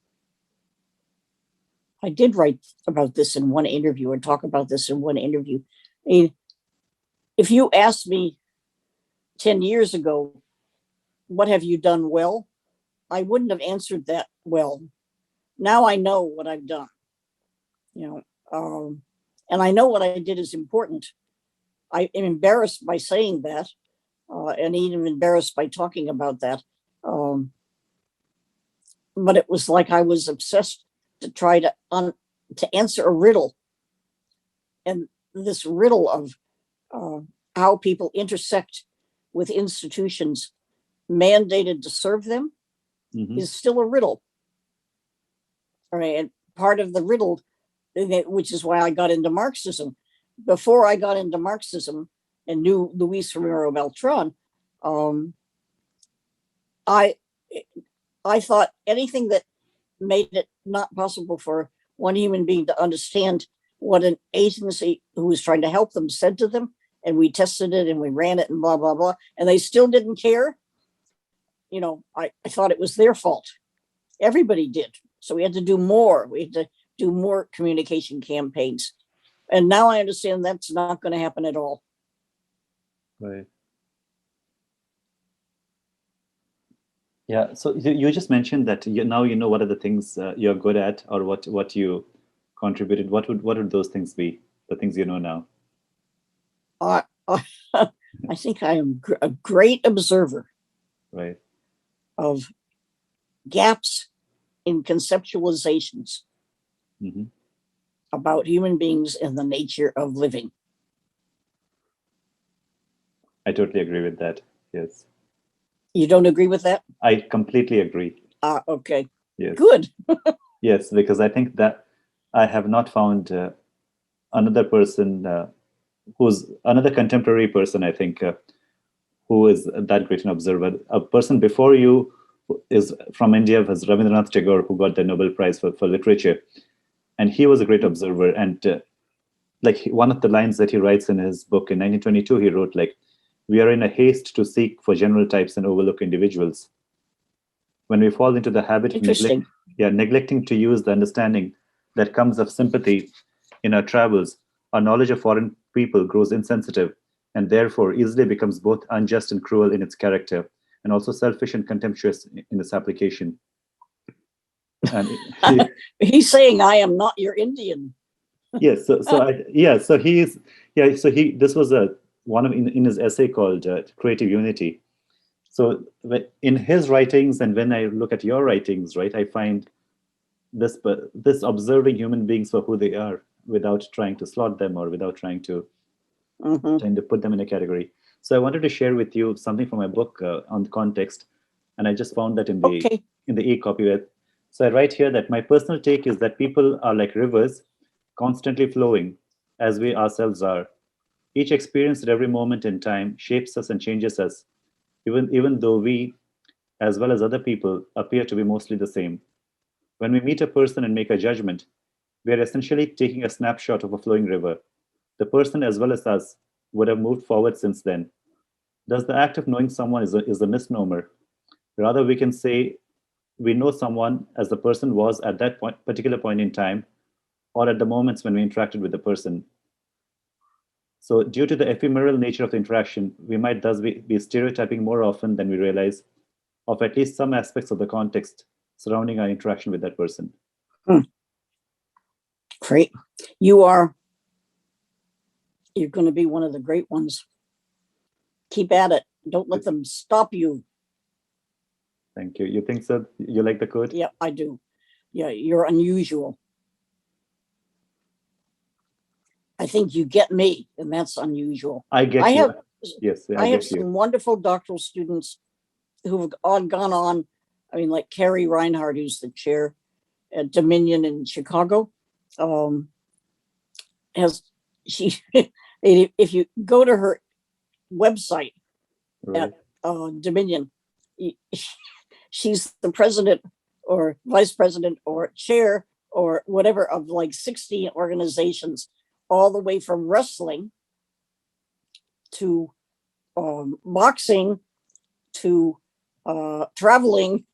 I did write about this in one interview and talk about this in one interview. If you asked me 10 years ago, what have you done well? I wouldn't have answered that well. Now I know what I've done, and I know what I did is important. I am embarrassed by saying that, and even embarrassed by talking about that. But it was like I was obsessed to try to answer a riddle, and this riddle of how people intersect with institutions mandated to serve them is still a riddle. All right, and part of the riddle, which is why I got into Marxism. Before I got into Marxism and knew Luis Romero Beltran, I thought anything that made it not possible for one human being to understand what an agency who was trying to help them said to them, and we tested it and we ran it and blah, blah, blah, and they still didn't care, I thought it was their fault. Everybody did. So we had to do more. We had to do more communication campaigns. And now I understand that's not going to happen at all. Right. Yeah. So you just mentioned that now you know what are the things you're good at, or what you contributed. What would those things be? The things you know now. I think I am a great observer. Right. Of gaps in conceptualizations about human beings and the nature of living. I totally agree with that. Yes. You don't agree with that? I completely agree. Okay. Yes. Good. Yes, because I think that I have not found another person who's another contemporary person, I think, who is that great an observer. A person before you is from India, was Rabindranath Tagore, who got the Nobel Prize for literature. And he was a great observer. And like one of the lines that he writes in his book in 1922, he wrote, like, we are in a haste to seek for general types and overlook individuals. When we fall into the habit of neglecting to use the understanding that comes of sympathy in our travels, our knowledge of foreign people grows insensitive and therefore easily becomes both unjust and cruel in its character, and also selfish and contemptuous in its application. And he's saying, I am not your Indian. Yes. So this was one of in his essay called Creative Unity. So in his writings, and when I look at your writings, right, I find this observing human beings for who they are without trying to slot them or without trying to put them in a category. So I wanted to share with you something from my book on context, and I just found that in the e-copy. So I write here that my personal take is that people are like rivers, constantly flowing, as we ourselves are. Each experience at every moment in time shapes us and changes us, even though we, as well as other people, appear to be mostly the same. When we meet a person and make a judgment, we are essentially taking a snapshot of a flowing river. The person, as well as us, would have moved forward since then. Thus, the act of knowing someone is a misnomer. Rather, we can say we know someone as the person was at that particular point in time, or at the moments when we interacted with the person. So due to the ephemeral nature of the interaction, we might thus be stereotyping more often than we realize of at least some aspects of the context surrounding our interaction with that person. Great. You're going to be one of the great ones. Keep at it. Don't let them stop you. Thank you. You think so? You like the quote? Yeah, I do. Yeah, you're unusual. I think you get me, and that's unusual. I get you. Yes, I have some wonderful doctoral students who have all gone on. I mean, like Carrie Reinhardt, who's the chair at Dominion in Chicago, if you go to her website at Dominion, she's the president or vice president or chair or whatever of like 60 organizations, all the way from wrestling to boxing to traveling,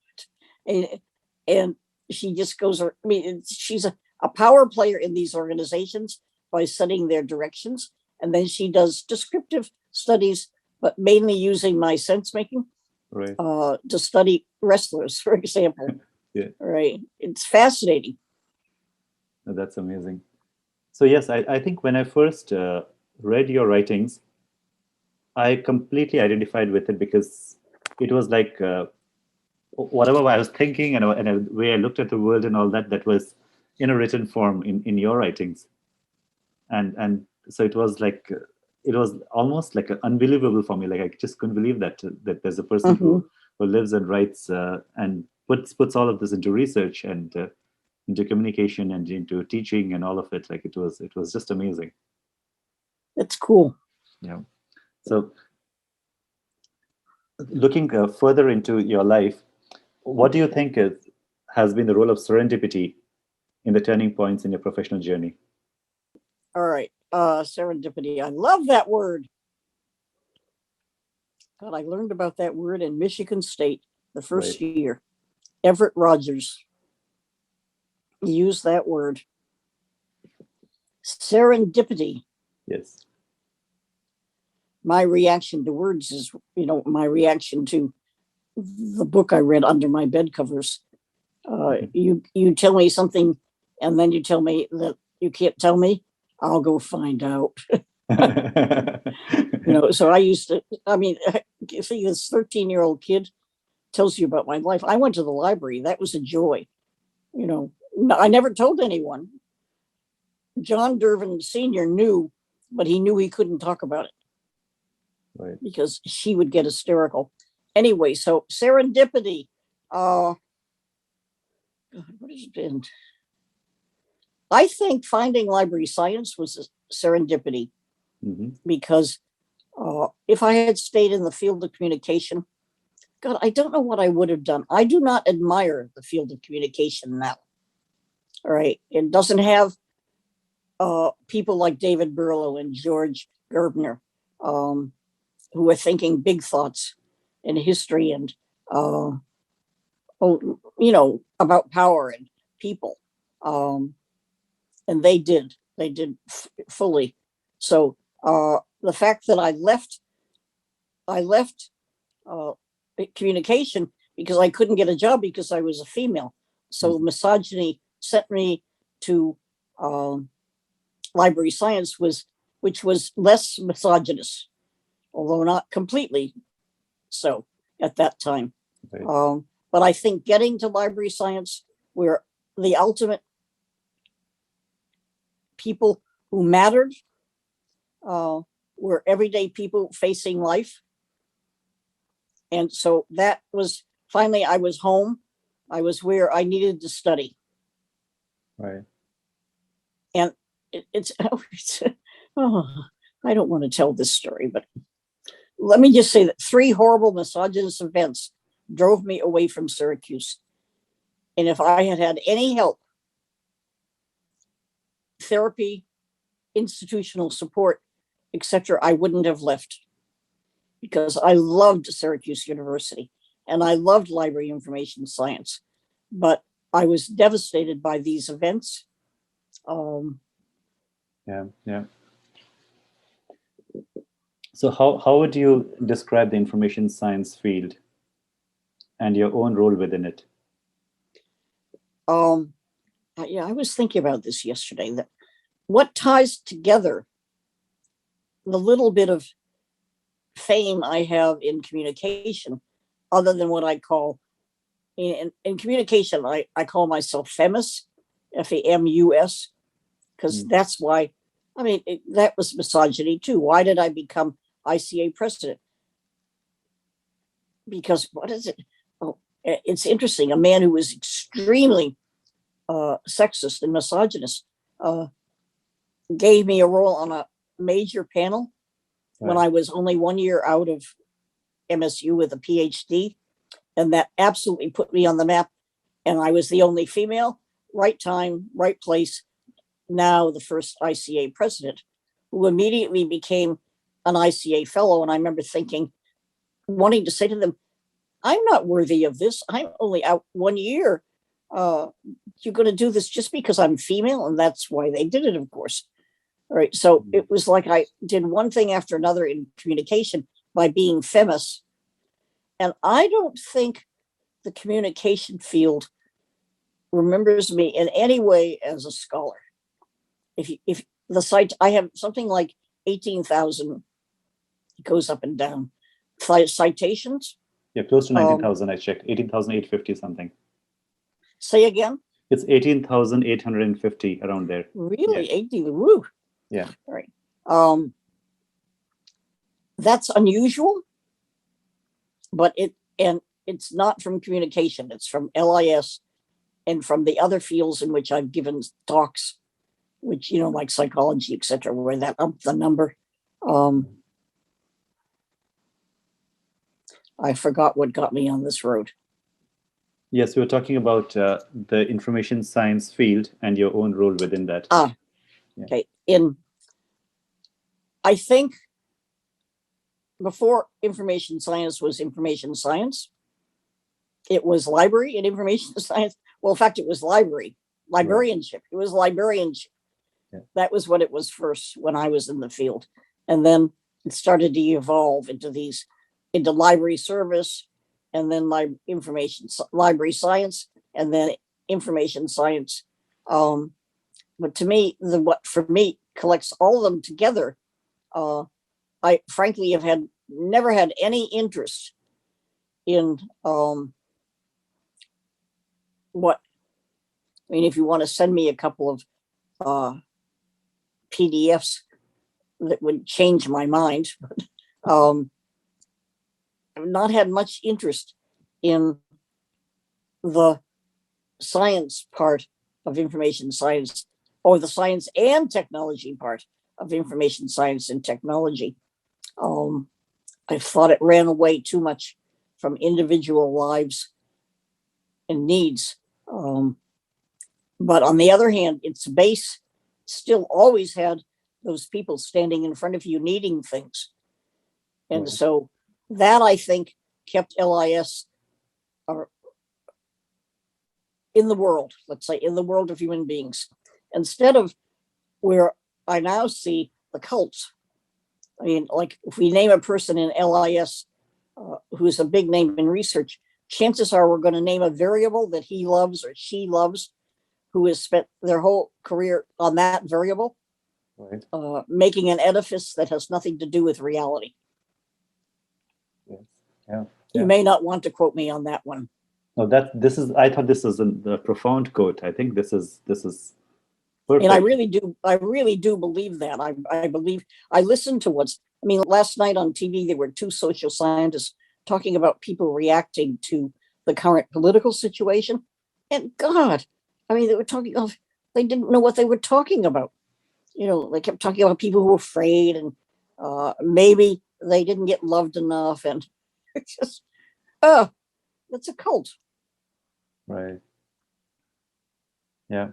and she just goes. I mean, she's a power player in these organizations by setting their directions, and then she does descriptive studies, but mainly using my sense making to study wrestlers, for example. Yeah. Right. It's fascinating. That's amazing. So yes, I think when I first read your writings, I completely identified with it because it was like whatever I was thinking and the way I looked at the world and all that was in a written form in your writings. And so it was like, it was almost like unbelievable for me. Like I just couldn't believe that there's a person who lives and writes and puts all of this into research and into communication and into teaching and all of it. Like it was just amazing. That's cool. Yeah. So looking further into your life, what do you think has been the role of serendipity in the turning points in your professional journey? All right. Serendipity. I love that word. God, I learned about that word in Michigan State the first year. Everett Rogers used that word. Serendipity. Yes. My reaction to words is, my reaction to the book I read under my bed covers. You tell me something, and then you tell me that you can't tell me. I'll go find out. So I used to. I mean, see, this 13-year-old kid tells you about my life. I went to the library. That was a joy. I never told anyone. John Dervin Sr. knew, but he knew he couldn't talk about it because she would get hysterical. Anyway, so serendipity. What has it been? I think finding library science was a serendipity because if I had stayed in the field of communication, God, I don't know what I would have done. I do not admire the field of communication now. All right. It doesn't have people like David Berlow and George Gerbner who are thinking big thoughts in history and, about power and people. And they did fully. So the fact that I left communication because I couldn't get a job because I was a female. So misogyny sent me to library science, which was less misogynist, although not completely so at that time. Right. But I think getting to library science, where the ultimate people who mattered were everyday people facing life. And so that was finally, I was home. I was where I needed to study. Right. And it's I don't want to tell this story, but let me just say that 3 horrible misogynist events drove me away from Syracuse. And if I had had any help, therapy, institutional support, etc., I wouldn't have left because I loved Syracuse University and I loved library information science. But I was devastated by these events. Yeah. So how would you describe the information science field and your own role within it? I was thinking about this yesterday, that what ties together the little bit of fame I have in communication, other than what I call in communication, I call myself FEMUS, FAMUS, because that's why, that was misogyny too. Why did I become ICA president? Because what is it? Oh, it's interesting. A man who was extremely sexist and misogynist gave me a role on a major panel when I was only 1 year out of MSU with a PhD. And that absolutely put me on the map. And I was the only female, right time, right place. Now the first ICA president, who immediately became an ICA fellow. And I remember thinking, wanting to say to them, I'm not worthy of this. I'm only out 1 year. You're going to do this just because I'm female? And that's why they did it, of course. All right. So it was like I did one thing after another in communication by being famous. And I don't think the communication field remembers me in any way as a scholar. If the site, I have something like 18,000, it goes up and down, citations. Yeah, close to 19,000, I checked. 18,850 something. Say again? It's 18,850 around there. Really? Yeah. 18, woo. Yeah. All right. That's unusual, but it's not from communication. It's from LIS and from the other fields in which I've given talks, which, like psychology, etc., where that up the number. I forgot what got me on this road. Yes, we were talking about the information science field and your own role within that. Okay. I think before information science was information science, it was library and information science. Well, in fact, it was librarianship. Right. It was librarianship. Yeah. That was what it was first when I was in the field. And then it started to evolve into library service, and then library science, and then information science. But to me, what for me collects all of them together, I frankly have never had any interest in if you want to send me a couple of PDFs that would change my mind, but I've not had much interest in the science part of information science or the science and technology part of information science and technology. I thought it ran away too much from individual lives and needs. But on the other hand, its base still always had those people standing in front of you needing things. And so that, I think, kept LIS in the world, let's say, in the world of human beings, instead of where I now see the cults. I mean, like if we name a person in LIS who's a big name in research, chances are we're going to name a variable that he loves or she loves, who has spent their whole career on that variable, making an edifice that has nothing to do with reality. Yes. Yeah. You may not want to quote me on that one. No, I thought this was a profound quote. I think this is perfect. And I really do believe that. I listen to last night on TV, there were two social scientists talking about people reacting to the current political situation. And God, they were they didn't know what they were talking about. They kept talking about people who were afraid and maybe they didn't get loved enough. And it's just, that's a cult. Right. Yeah.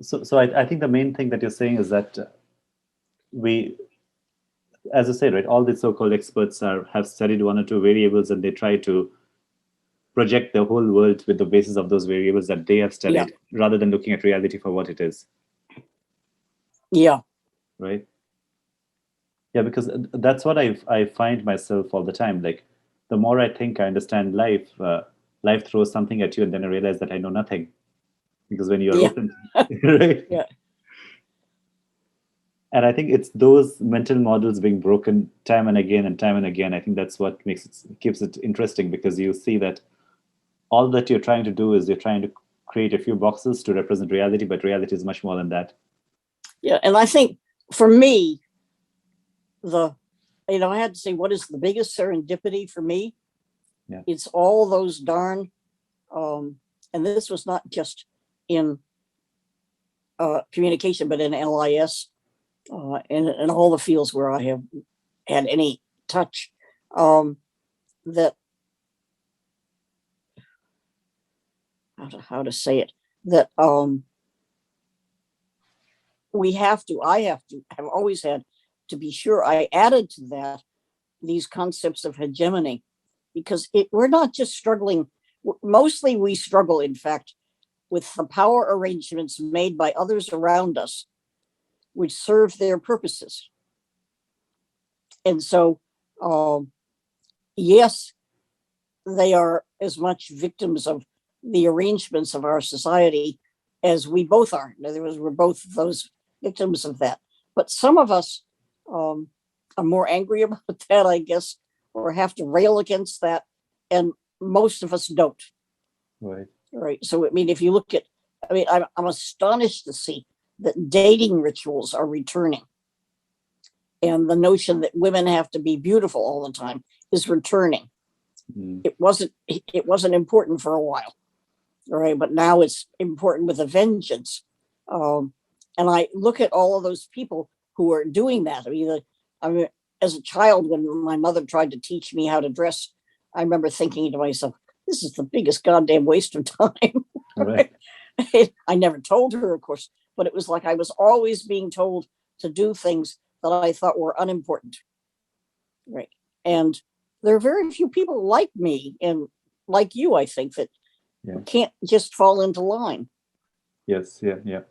So I think the main thing that you're saying is that we, as I said, right, all the so-called experts have studied one or two variables and they try to project the whole world with the basis of those variables that they have studied, rather than looking at reality for what it is. Yeah. Right. Yeah, because that's what I find myself all the time. Like, the more I think I understand life, life throws something at you, and then I realize that I know nothing. Because when you're open, right? Yeah. And I think it's those mental models being broken time and again and time and again. I think that's what keeps it interesting, because you see that all that you're trying to do is you're trying to create a few boxes to represent reality, but reality is much more than that. Yeah, and I think for me, I had to say, what is the biggest serendipity for me? Yeah. It's all those darn, and this was not just in communication, but in LIS, and all the fields where I have had any touch, that, how to say it, that I have always had to be sure I added to that these concepts of hegemony, because we're not just struggling, mostly we struggle, in fact, with the power arrangements made by others around us, which serve their purposes. And so, yes, they are as much victims of the arrangements of our society as we both are. In other words, we're both those victims of that. But some of us are more angry about that, I guess, or have to rail against that. And most of us don't. Right. Right. So, if you look at, I'm astonished to see that dating rituals are returning. And the notion that women have to be beautiful all the time is returning. It wasn't important for a while. All right. But now it's important with a vengeance. And I look at all of those people who are doing that. As a child, when my mother tried to teach me how to dress, I remember thinking to myself, this is the biggest goddamn waste of time. Right. I never told her, of course, but it was like I was always being told to do things that I thought were unimportant. Right. And there are very few people like me and like you, I think, that can't just fall into line. Yes. Yeah.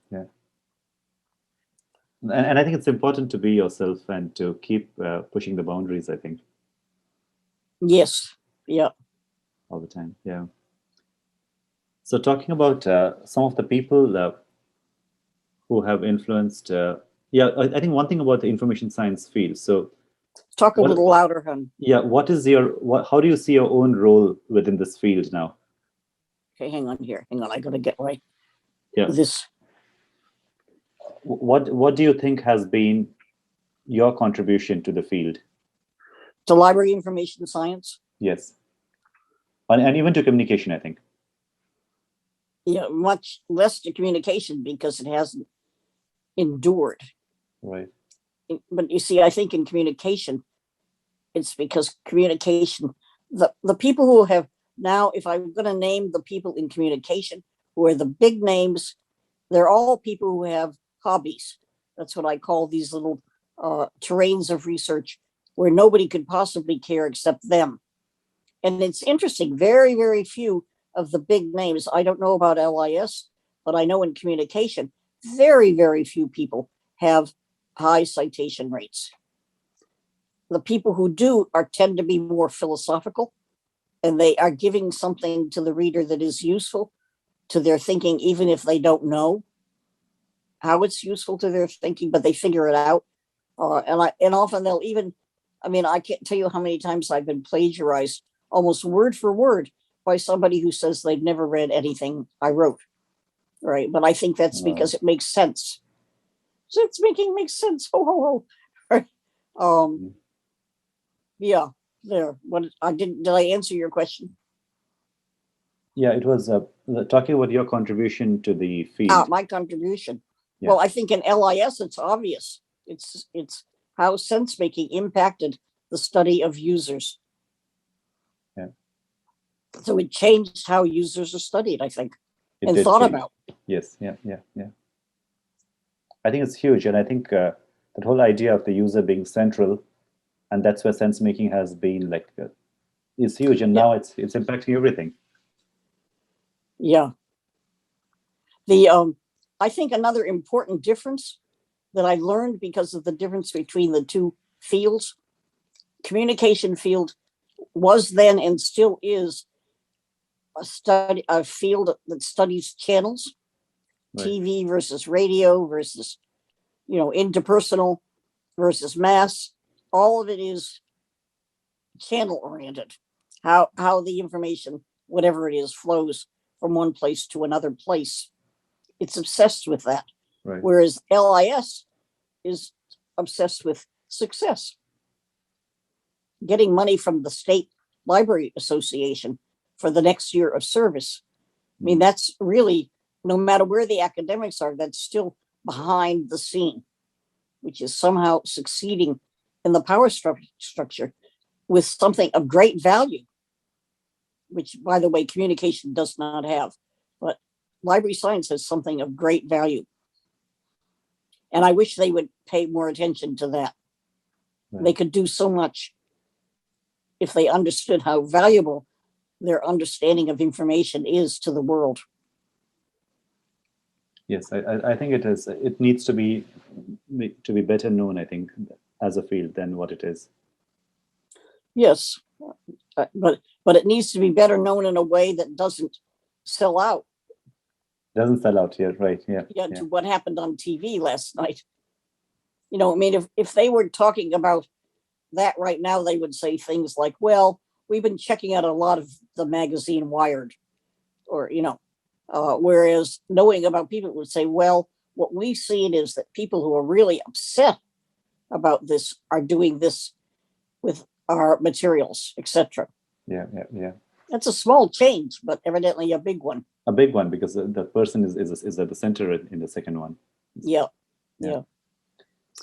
And I think it's important to be yourself and to keep pushing the boundaries, I think. Yes. Yeah. All the time. Yeah. So talking about some of the people who have influenced, I think one thing about the information science field. So talk a little louder, hon. Yeah. How do you see your own role within this field now? Okay, hang on. I gotta get right. Yeah. This. What do you think has been your contribution to the field? To library information science? Yes. And even to communication, I think. much less to communication because it hasn't endured. Right. But you see, I think in communication, it's because communication, the people who have now, if I'm going to name the people in communication who are the big names, they're all people who have hobbies. That's what I call these little terrains of research where nobody could possibly care except them. And it's interesting, very, very few of the big names. I don't know about LIS, but I know in communication, very, very few people have high citation rates. The people who do tend to be more philosophical, and they are giving something to the reader that is useful to their thinking, even if they don't know how it's useful to their thinking, but they figure it out. And often they'll even, I mean, I can't tell you how many times I've been plagiarized almost word for word by somebody who says they've never read anything I wrote. Right. But I think that's because it makes sense. So it's makes sense. Ho, ho, ho. Right. Yeah. There. What did I answer your question? Yeah, it was talking about your contribution to the field. My contribution. Yeah. Well, I think in LIS, it's obvious. It's how sense making impacted the study of users. Yeah. So it changed how users are studied, I think, and thought about. Yes. Yeah. I think it's huge, and I think that whole idea of the user being central, and that's where sense making has been is huge, and now it's impacting everything. Yeah. I think another important difference that I learned because of the difference between the two fields, communication field was then and still is a field that studies channels, right. TV versus radio versus, interpersonal versus mass. All of it is channel oriented. How the information, whatever it is, flows from one place to another place. It's obsessed with that. Right. Whereas LIS is obsessed with success. Getting money from the State Library Association for the next year of service. I mean, that's really, no matter where the academics are, that's still behind the scene, which is somehow succeeding in the power structure with something of great value, which, by the way, communication does not have. But library science has something of great value. And I wish they would pay more attention to that. Right. They could do so much if they understood how valuable their understanding of information is to the world. Yes, I think it is. It needs to be better known, I think, as a field than what it is. Yes, but it needs to be better known in a way that doesn't sell out. Doesn't sell out, yeah, right, yeah. Yeah, to what happened on TV last night. I mean, if they were talking about that right now, they would say things like, well, we've been checking out a lot of the magazine Wired, or, whereas knowing about people would say, well, what we've seen is that people who are really upset about this are doing this with our materials, etc. Yeah. That's a small change, but evidently a big one. A big one, because the person is at the center in the second one. Yeah.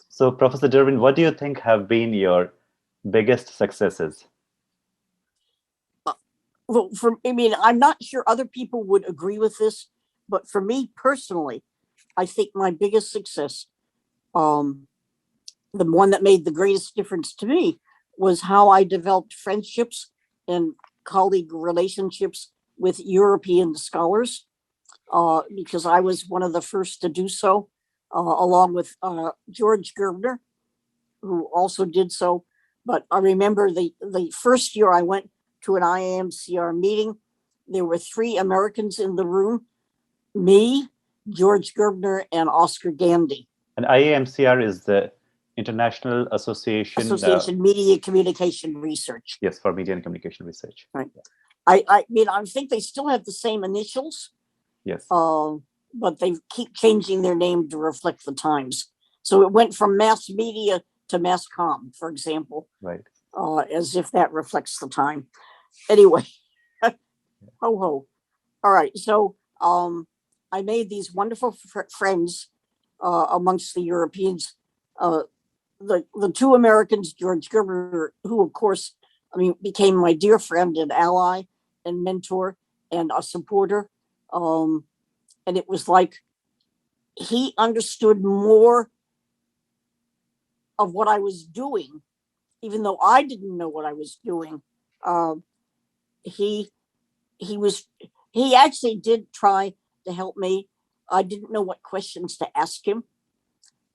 So, Professor Dervin, what do you think have been your biggest successes? Well, I'm not sure other people would agree with this, but for me personally, I think my biggest success, the one that made the greatest difference to me, was how I developed friendships and colleague relationships with European scholars, because I was one of the first to do so, along with George Gerbner, who also did so. But I remember the first year I went to an IAMCR meeting, there were 3 Americans in the room, me, George Gerbner, and Oscar Gandy. And IAMCR is the International Association Media Communication Research. Yes, for Media and Communication Research. Right. I think they still have the same initials. Yes. But they keep changing their name to reflect the times. So it went from mass media to mass comm, for example. Right. As if that reflects the time. Anyway, ho ho. All right. So I made these wonderful friends amongst the Europeans. The two Americans, George Gerber, who of course, I mean, became my dear friend and ally and mentor and a supporter. And it was like he understood more of what I was doing, even though I didn't know what I was doing. He he actually did try to help me. I didn't know what questions to ask him.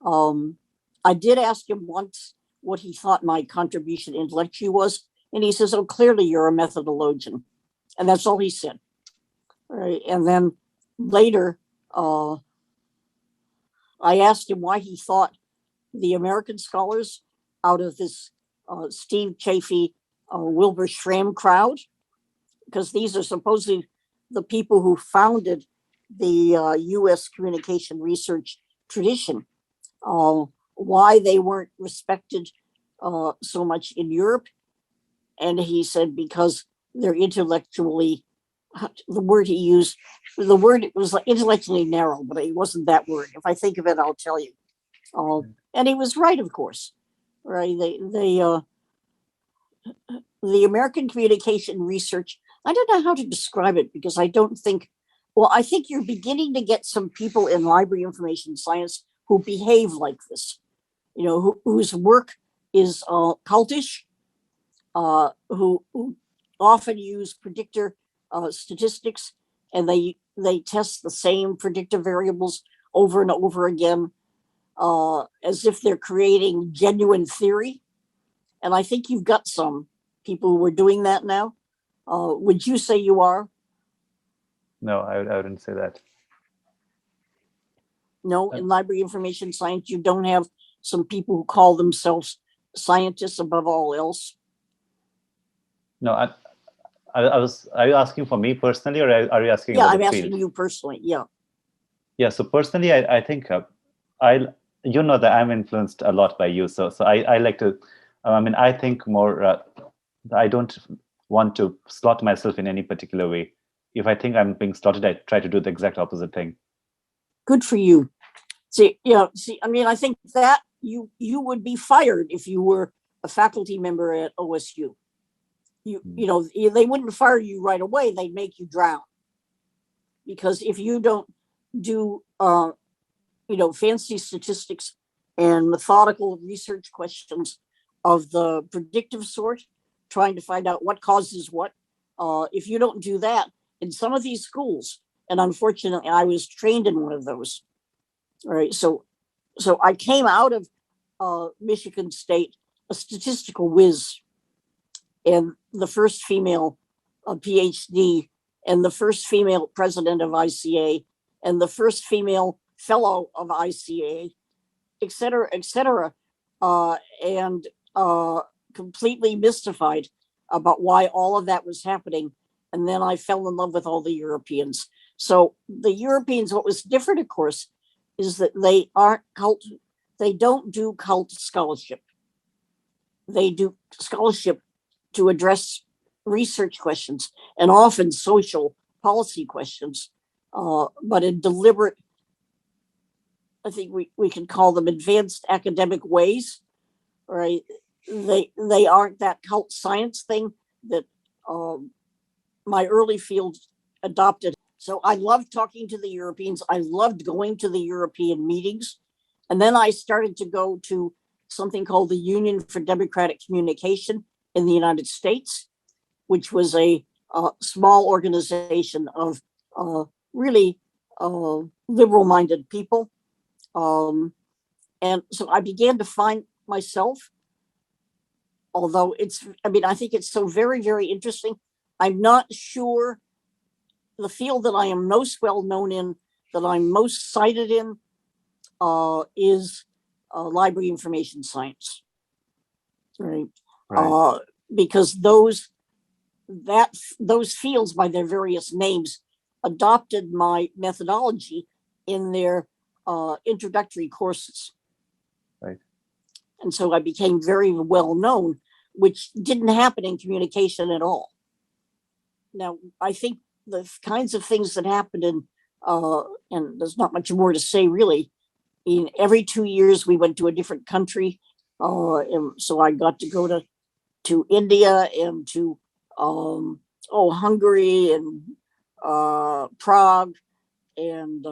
I did ask him once what he thought my contribution intellectually was, and he says, "Oh, clearly you're a methodologian," and that's all he said. Right, and then later, I asked him why he thought the American scholars out of this Steve Chafee, Wilbur Schramm crowd, because these are supposedly the people who founded the U.S. communication research tradition, why they weren't respected so much in Europe. And he said because they're intellectually, the word he used, the word it was like intellectually narrow, but it wasn't that word. If I think of it, I'll tell you. And he was right, of course. Right? The American communication research, I don't know how to describe it because I don't think, well, I think you're beginning to get some people in library information science who behave like this, whose work is cultish, who often use predictor statistics, and they test the same predictive variables over and over again, as if they're creating genuine theory. And I think you've got some people who are doing that now. Would you say you are? No, I wouldn't say that. No, in library information science, you don't have some people who call themselves scientists above all else? No, are you asking for me personally, or are you asking Yeah, about I'm the asking field? you personally. Yeah. Yeah, so personally, I think you know that I'm influenced a lot by you. So I like to, I mean, I think more, I don't want to slot myself in any particular way. If I think I'm being slotted, I try to do the exact opposite thing. Good for you. See, I mean, I think that you would be fired if you were a faculty member at OSU. They wouldn't fire you right away. They'd make you drown. Because if you don't do, fancy statistics and methodical research questions of the predictive sort, trying to find out what causes what, if you don't do that in some of these schools, and unfortunately, I was trained in one of those. All right, so I came out of Michigan State a statistical whiz, and the first female PhD, and the first female president of ICA, and the first female fellow of ICA, et cetera, and completely mystified about why all of that was happening. And then I fell in love with all the Europeans. So the Europeans, what was different, of course, is that they aren't cult. They don't do cult scholarship. They do scholarship to address research questions and often social policy questions, but in deliberate, I think we can call them advanced academic ways, right? They aren't that cult science thing that my early field adopted. So I loved talking to the Europeans. I loved going to the European meetings. And then I started to go to something called the Union for Democratic Communication in the United States, which was a small organization of really liberal-minded people. And so I began to find myself, although I think it's so very, very interesting. I'm not sure the field that I am most well known in, that I'm most cited in, is library information science, right? Because those fields, by their various names, adopted my methodology in their introductory courses. Right. And so I became very well known, which didn't happen in communication at all. Now, I think the kinds of things that happened in And there's not much more to say, really. In every 2 years, we went to a different country. And so I got to go to India and to Hungary and Prague and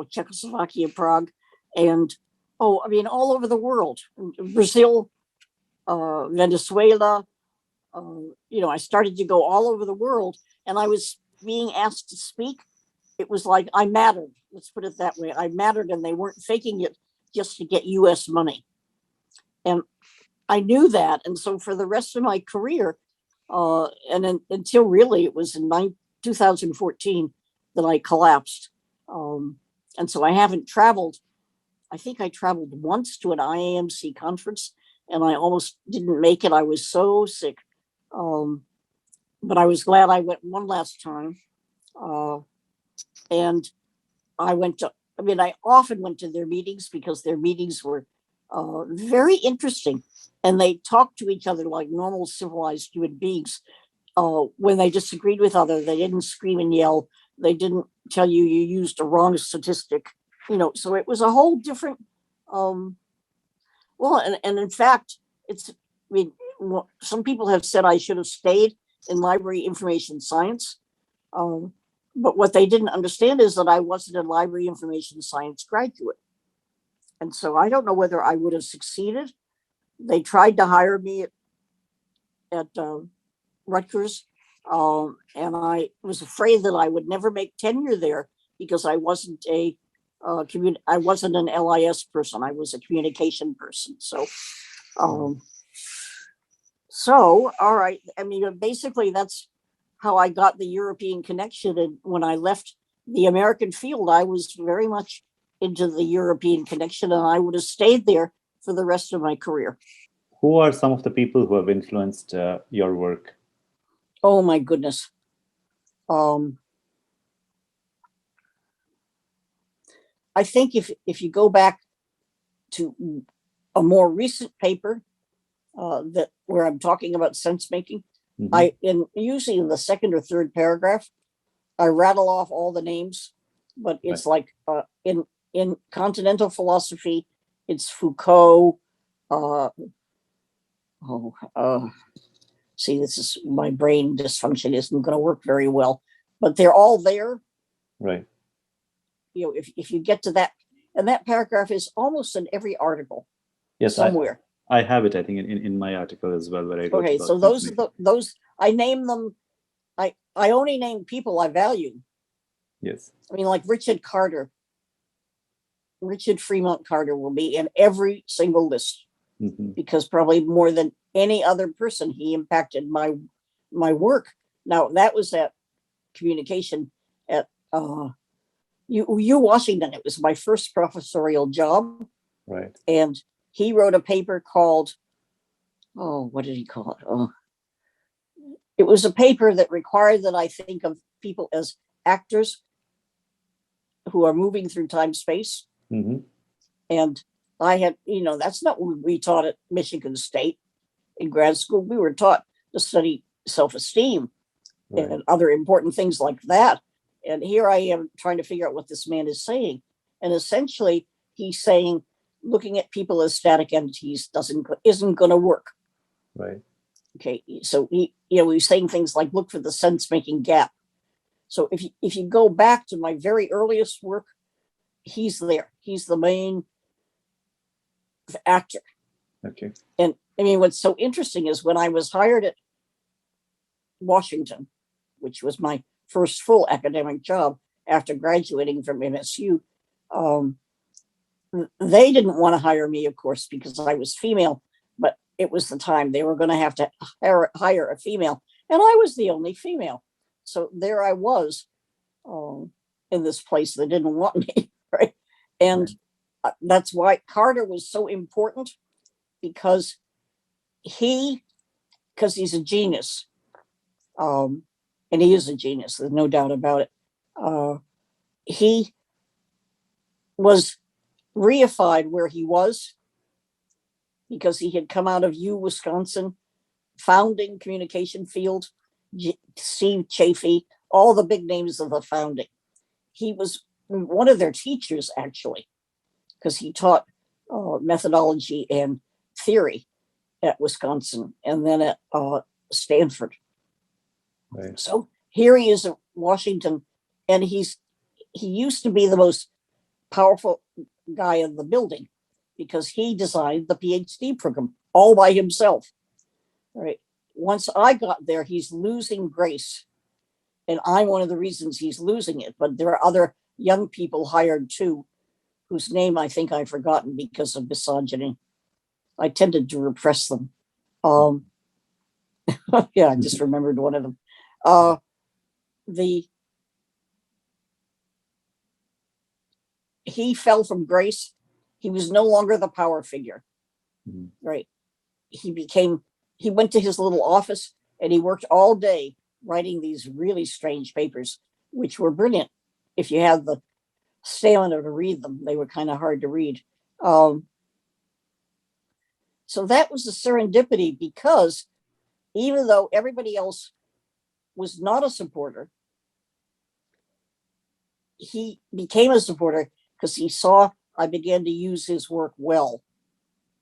Czechoslovakia, Prague, and all over the world. Brazil, Venezuela. I started to go all over the world, and I was being asked to speak. It was like I mattered. Let's put it that way. I mattered, and they weren't faking it just to get U.S. money. And I knew that, and so for the rest of my career, until really it was in 2014 that I collapsed. And so I haven't traveled. I think I traveled once to an IAMC conference, and I almost didn't make it. I was so sick. But I was glad I went one last time. And I often went to their meetings because their meetings were very interesting. And they talked to each other like normal civilized human beings. When they disagreed with others, they didn't scream and yell. They didn't tell you used a wrong statistic. So it was a whole different, and in fact, some people have said I should have stayed in library information science. But what they didn't understand is that I wasn't a library information science graduate. And so I don't know whether I would have succeeded. They tried to hire me at Rutgers, and I was afraid that I would never make tenure there because I wasn't I wasn't an LIS person. I was a communication person. So all right. Basically, that's how I got the European connection. And when I left the American field, I was very much into the European connection, and I would have stayed there for the rest of my career. Who are some of the people who have influenced your work? Oh, my goodness. I think if you go back to a more recent paper where I'm talking about sense making, usually in the second or third paragraph, I rattle off all the names, but it's like in continental philosophy, it's Foucault. See, this is my brain dysfunction isn't going to work very well, but they're all there. Right. If you get to that, and that paragraph is almost in every article. Yes, somewhere. I have it, I think, in my article as well, where I wrote. Okay, so those I name them. I only name people I value. Yes. Like Richard Fremont Carter will be in every single list because probably more than any other person he impacted my work. Now that was at communication at Washington. It was my first professorial job. Right. And he wrote a paper called, what did he call it? It was a paper that required that I think of people as actors who are moving through time space. And I had, that's not what we taught at Michigan State in grad school. We were taught to study self-esteem and other important things like that. And here I am trying to figure out what this man is saying. And essentially, he's saying looking at people as static entities isn't going to work. Right. Okay. So he's saying things like look for the sense-making gap. So if you go back to my very earliest work, he's there. He's the main actor. Okay. And what's so interesting is when I was hired at Washington, which was my first full academic job after graduating from MSU, they didn't want to hire me, of course, because I was female, but it was the time they were going to have to hire a female, and I was the only female. So there I was in this place that didn't want me, right? And that's why Carter was so important, because he's a genius. And he is a genius, there's no doubt about it. He was reified where he was because he had come out of Wisconsin, founding communication field, Steve Chafee, all the big names of the founding. He was one of their teachers, actually, because he taught methodology and theory at Wisconsin and then at Stanford. Right. So here he is at Washington, and he used to be the most powerful guy in the building because he designed the PhD program all by himself. Right. Once I got there, he's losing grace. And I'm one of the reasons he's losing it. But there are other young people hired too, whose name I think I've forgotten because of misogyny. I tended to repress them. Yeah, I just remembered one of them. He fell from grace. He was no longer the power figure. Right. He went to his little office and he worked all day writing these really strange papers, which were brilliant if you had the stamina to read them. They were kind of hard to read. So that was the serendipity, because even though everybody else was not a supporter, he became a supporter because he saw I began to use his work well.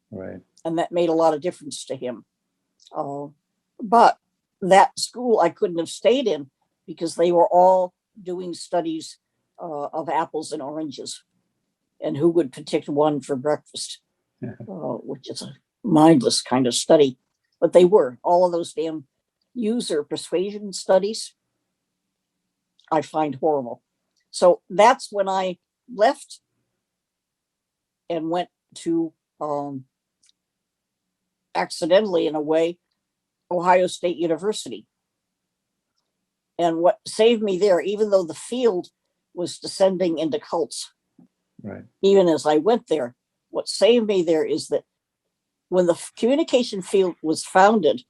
Right. And that made a lot of difference to him. But that school I couldn't have stayed in because they were all doing studies of apples and oranges and who would pick one for breakfast, which is a mindless kind of study. But they were all of those damn user persuasion studies I find horrible. So that's when I left and went to accidentally, in a way, Ohio State University. And what saved me there, even though the field was descending into cults, right, even as I went there, what saved me there is that when the communication field was founded,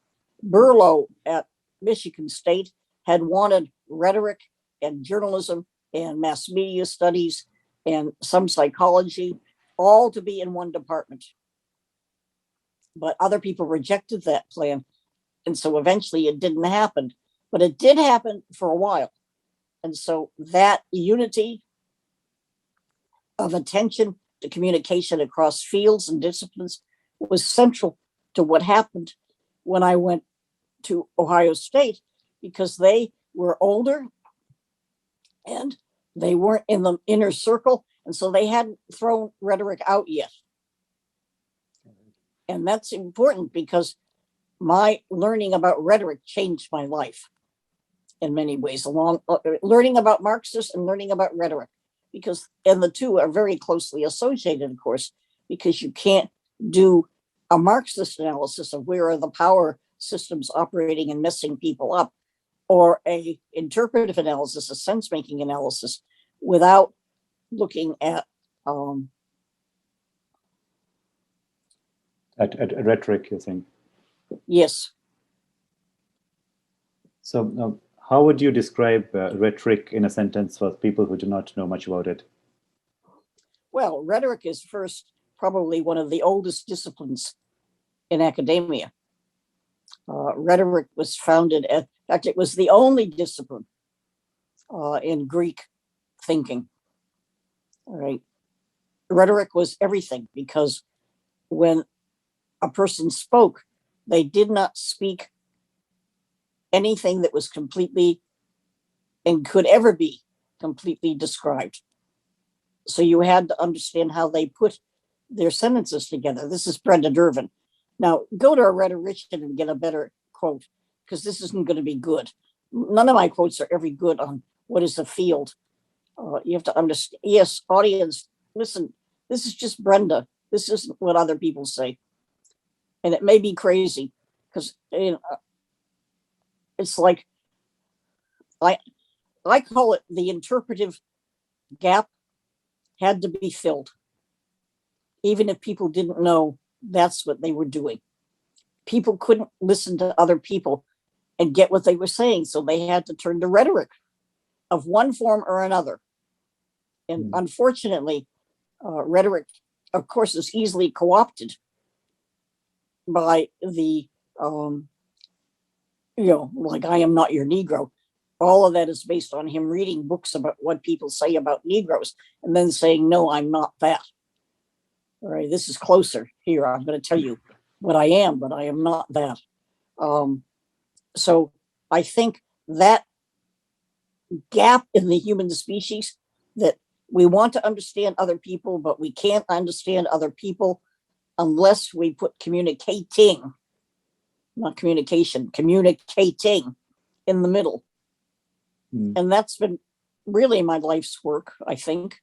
Burlow at Michigan State had wanted rhetoric and journalism and mass media studies and some psychology all to be in one department. But other people rejected that plan. And so eventually it didn't happen. But it did happen for a while. And so that unity of attention to communication across fields and disciplines was central to what happened when I went to Ohio State, because they were older and they weren't in the inner circle. And so they hadn't thrown rhetoric out yet. And that's important because my learning about rhetoric changed my life in many ways, along learning about Marxists and learning about rhetoric, and the two are very closely associated, of course, because you can't do a Marxist analysis of where are the power systems operating and messing people up, or a interpretive analysis, a sense-making analysis, without looking at rhetoric, you're saying? Yes. So how would you describe rhetoric in a sentence for people who do not know much about it? Well, rhetoric is first probably one of the oldest disciplines in academia. Rhetoric was founded, in fact, it was the only discipline in Greek thinking. All right. Rhetoric was everything, because when a person spoke, they did not speak anything that was completely and could ever be completely described. So you had to understand how they put their sentences together. This is Brenda Dervin. Now, go to a rhetorician and get a better quote, because this isn't going to be good. None of my quotes are ever good on what is a field. You have to understand. Yes, audience, listen, this is just Brenda. This isn't what other people say. And it may be crazy, because it's like, I call it the interpretive gap had to be filled, even if people didn't know that's what they were doing. People couldn't listen to other people and get what they were saying, so they had to turn to rhetoric of one form or another. And unfortunately, rhetoric, of course, is easily co-opted by the, like, I am not your Negro. all of that is based on him reading books about what people say about Negroes and then saying, no, I'm not that. All right, this is closer here. I'm going to tell you what I am, but I am not that. So I think that gap in the human species, that we want to understand other people, but we can't understand other people unless we put communicating, not communication, communicating in the middle. And that's been really my life's work, I think.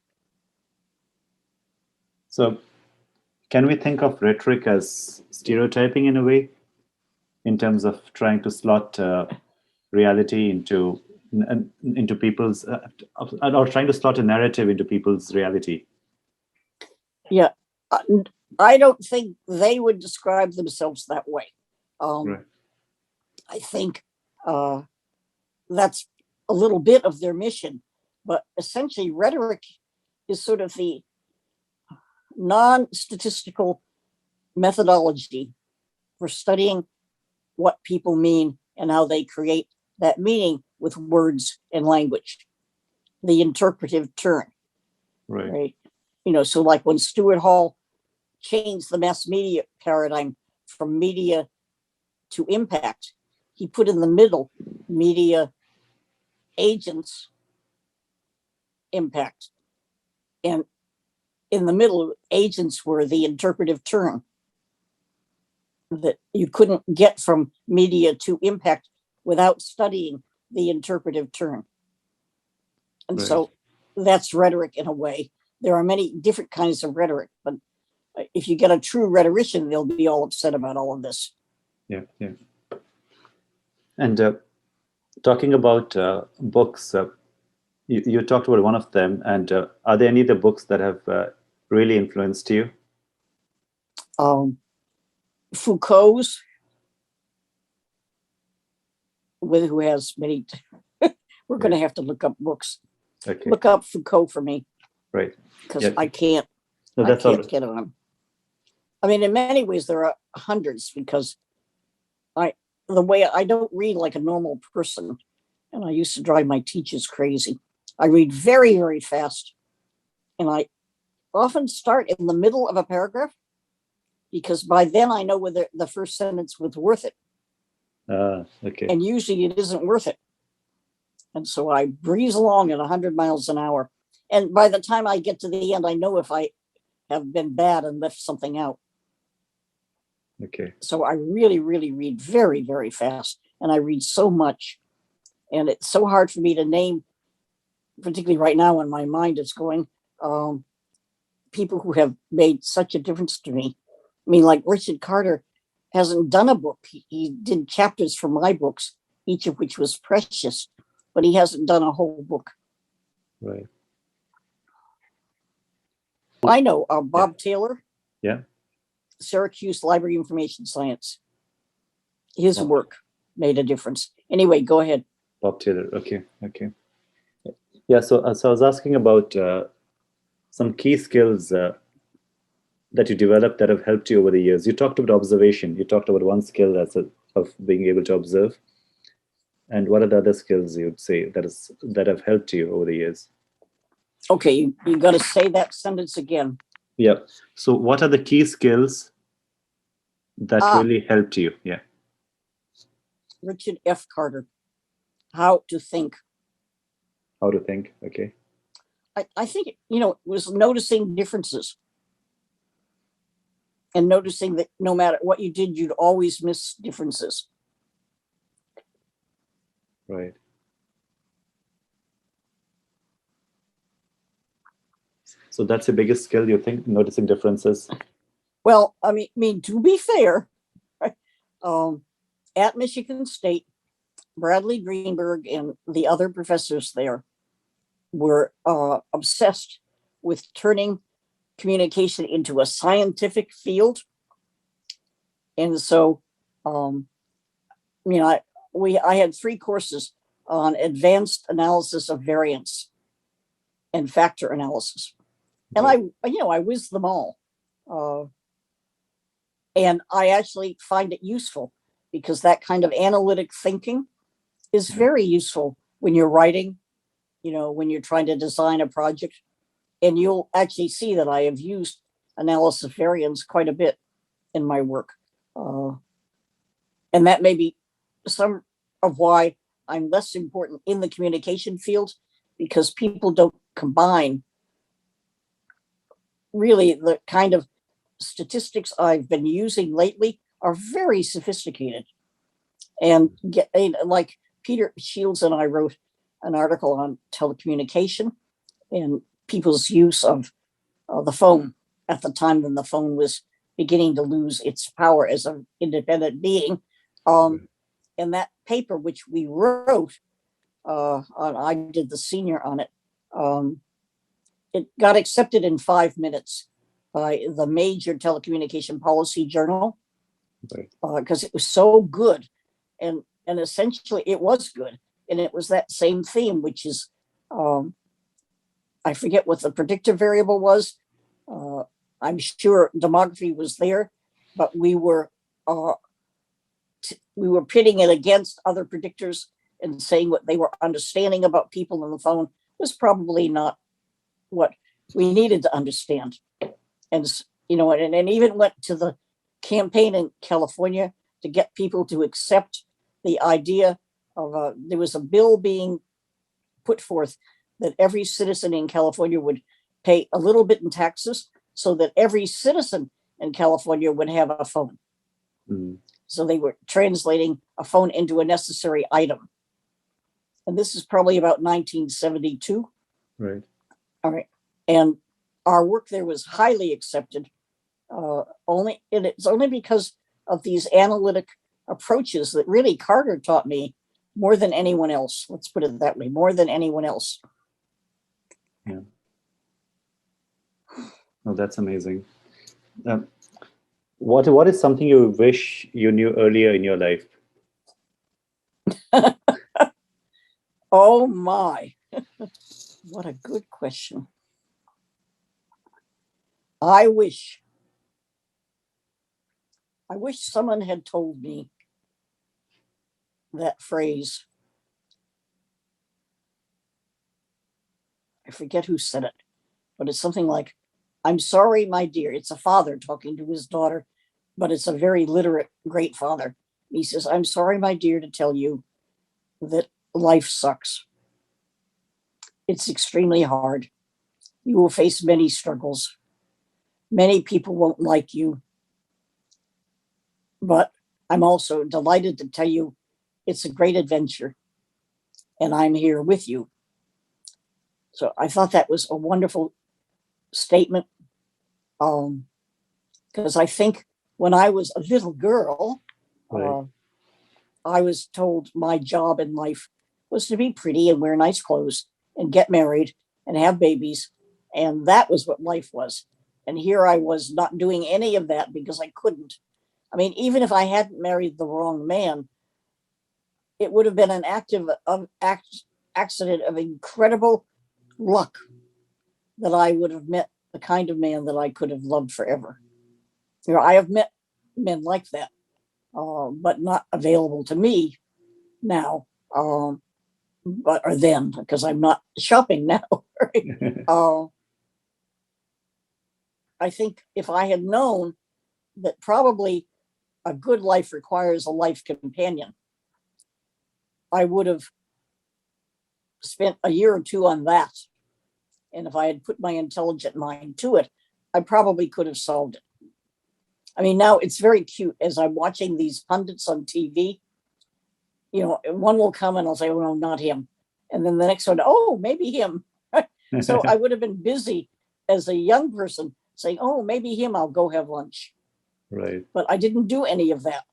So can we think of rhetoric as stereotyping in a way, in terms of trying to slot reality into people's, or trying to slot a narrative into people's reality? Yeah, I don't think they would describe themselves that way. Right. I think that's a little bit of their mission, but essentially rhetoric is sort of the non-statistical methodology for studying what people mean and how they create that meaning with words and language, the interpretive turn. Right. You know, so like when Stuart Hall changed the mass media paradigm from media to impact, he put in the middle media agents impact, and in the middle agents were the interpretive term that you couldn't get from media to impact without studying the interpretive term. And so that's rhetoric in a way. There are many different kinds of rhetoric, but if you get a true rhetorician, they'll be all upset about all of this. Yeah. And talking about books, you talked about one of them, and are there any of the books that have really influenced you? Foucault's, who has many. We're going to have to look up books. Okay. Look up Foucault for me. Right. Because I can't. No, that's I can't get on. I mean, in many ways, there are hundreds, because the way I don't read like a normal person, and I used to drive my teachers crazy. I read very, very fast, and I often start in the middle of a paragraph, because by then I know whether the first sentence was worth it. Okay. And usually it isn't worth it. And so I breeze along at 100 miles an hour. And by the time I get to the end, I know if I have been bad and left something out. Okay. So I really, really read very, very fast. And I read so much. And it's so hard for me to name, particularly right now when my mind is going, people who have made such a difference to me. I mean, like Richard Carter hasn't done a book. He did chapters from my books, each of which was precious, but he hasn't done a whole book. Right. I know Bob Taylor. Yeah. Syracuse Library Information Science. His work made a difference. Anyway, go ahead. Bob Taylor. Okay. Yeah. So I was asking about some key skills that you developed that have helped you over the years. You talked about observation. You talked about one skill of being able to observe. And what are the other skills you'd say that have helped you over the years? Okay, you got to say that sentence again. Yeah. So what are the key skills that really helped you? Yeah. Richard F. Carter. How to think. How to think. Okay. I think, it was noticing differences. And noticing that no matter what you did, you'd always miss differences. Right. So that's the biggest skill, you think, noticing differences? Well, I mean, to be fair, at Michigan State, Bradley Greenberg and the other professors there were obsessed with turning communication into a scientific field. And so, I had 3 courses on advanced analysis of variance and factor analysis. And I whizzed them all. And I actually find it useful, because that kind of analytic thinking is very useful when you're writing, when you're trying to design a project. And you'll actually see that I have used analysis of variance quite a bit in my work. And that may be some of why I'm less important in the communication field, because people don't combine really the kind of statistics I've been using lately are very sophisticated. And like Peter Shields and I wrote an article on telecommunication and people's use of the phone at the time when the phone was beginning to lose its power as an independent being. And that paper, which we wrote, I did the senior on it, it got accepted in 5 minutes by the major telecommunication policy journal, because it was so good. And essentially it was good. And it was that same theme, which is, I forget what the predictive variable was. I'm sure demography was there, but we were pitting it against other predictors and saying what they were understanding about people on the phone was probably not what we needed to understand. And and even went to the campaign in California to get people to accept the idea of there was a bill being put forth that every citizen in California would pay a little bit in taxes so that every citizen in California would have a phone. Mm. So they were translating a phone into a necessary item. And this is probably about 1972. Right. All right. And our work there was highly accepted. It's only because of these analytic approaches that really Carter taught me more than anyone else. Let's put it that way, more than anyone else. Yeah. Oh, that's amazing. What is something you wish you knew earlier in your life? Oh my, what a good question. I wish someone had told me that phrase. I forget who said it, but it's something like, "I'm sorry, my dear." It's a father talking to his daughter, but it's a very literate, great father. He says, "I'm sorry, my dear, to tell you that life sucks. It's extremely hard. You will face many struggles. Many people won't like you. But I'm also delighted to tell you it's a great adventure. And I'm here with you." So I thought that was a wonderful statement. Because I think when I was a little girl, Right. I was told my job in life was to be pretty and wear nice clothes and get married and have babies. And that was what life was. And here I was not doing any of that because I couldn't. I mean, even if I hadn't married the wrong man, it would have been an accident of incredible luck that I would have met the kind of man that I could have loved forever. I have met men like that, but not available to me now, but or then, because I'm not shopping now. Right? I think if I had known that probably a good life requires a life companion, I would have spent a year or two on that. And if I had put my intelligent mind to it, I probably could have solved it. I mean, now it's very cute as I'm watching these pundits on TV. One will come and I'll say, "Oh, no, not him." And then the next one, "Oh, maybe him." So I would have been busy as a young person saying, "Oh, maybe him, I'll go have lunch." Right. But I didn't do any of that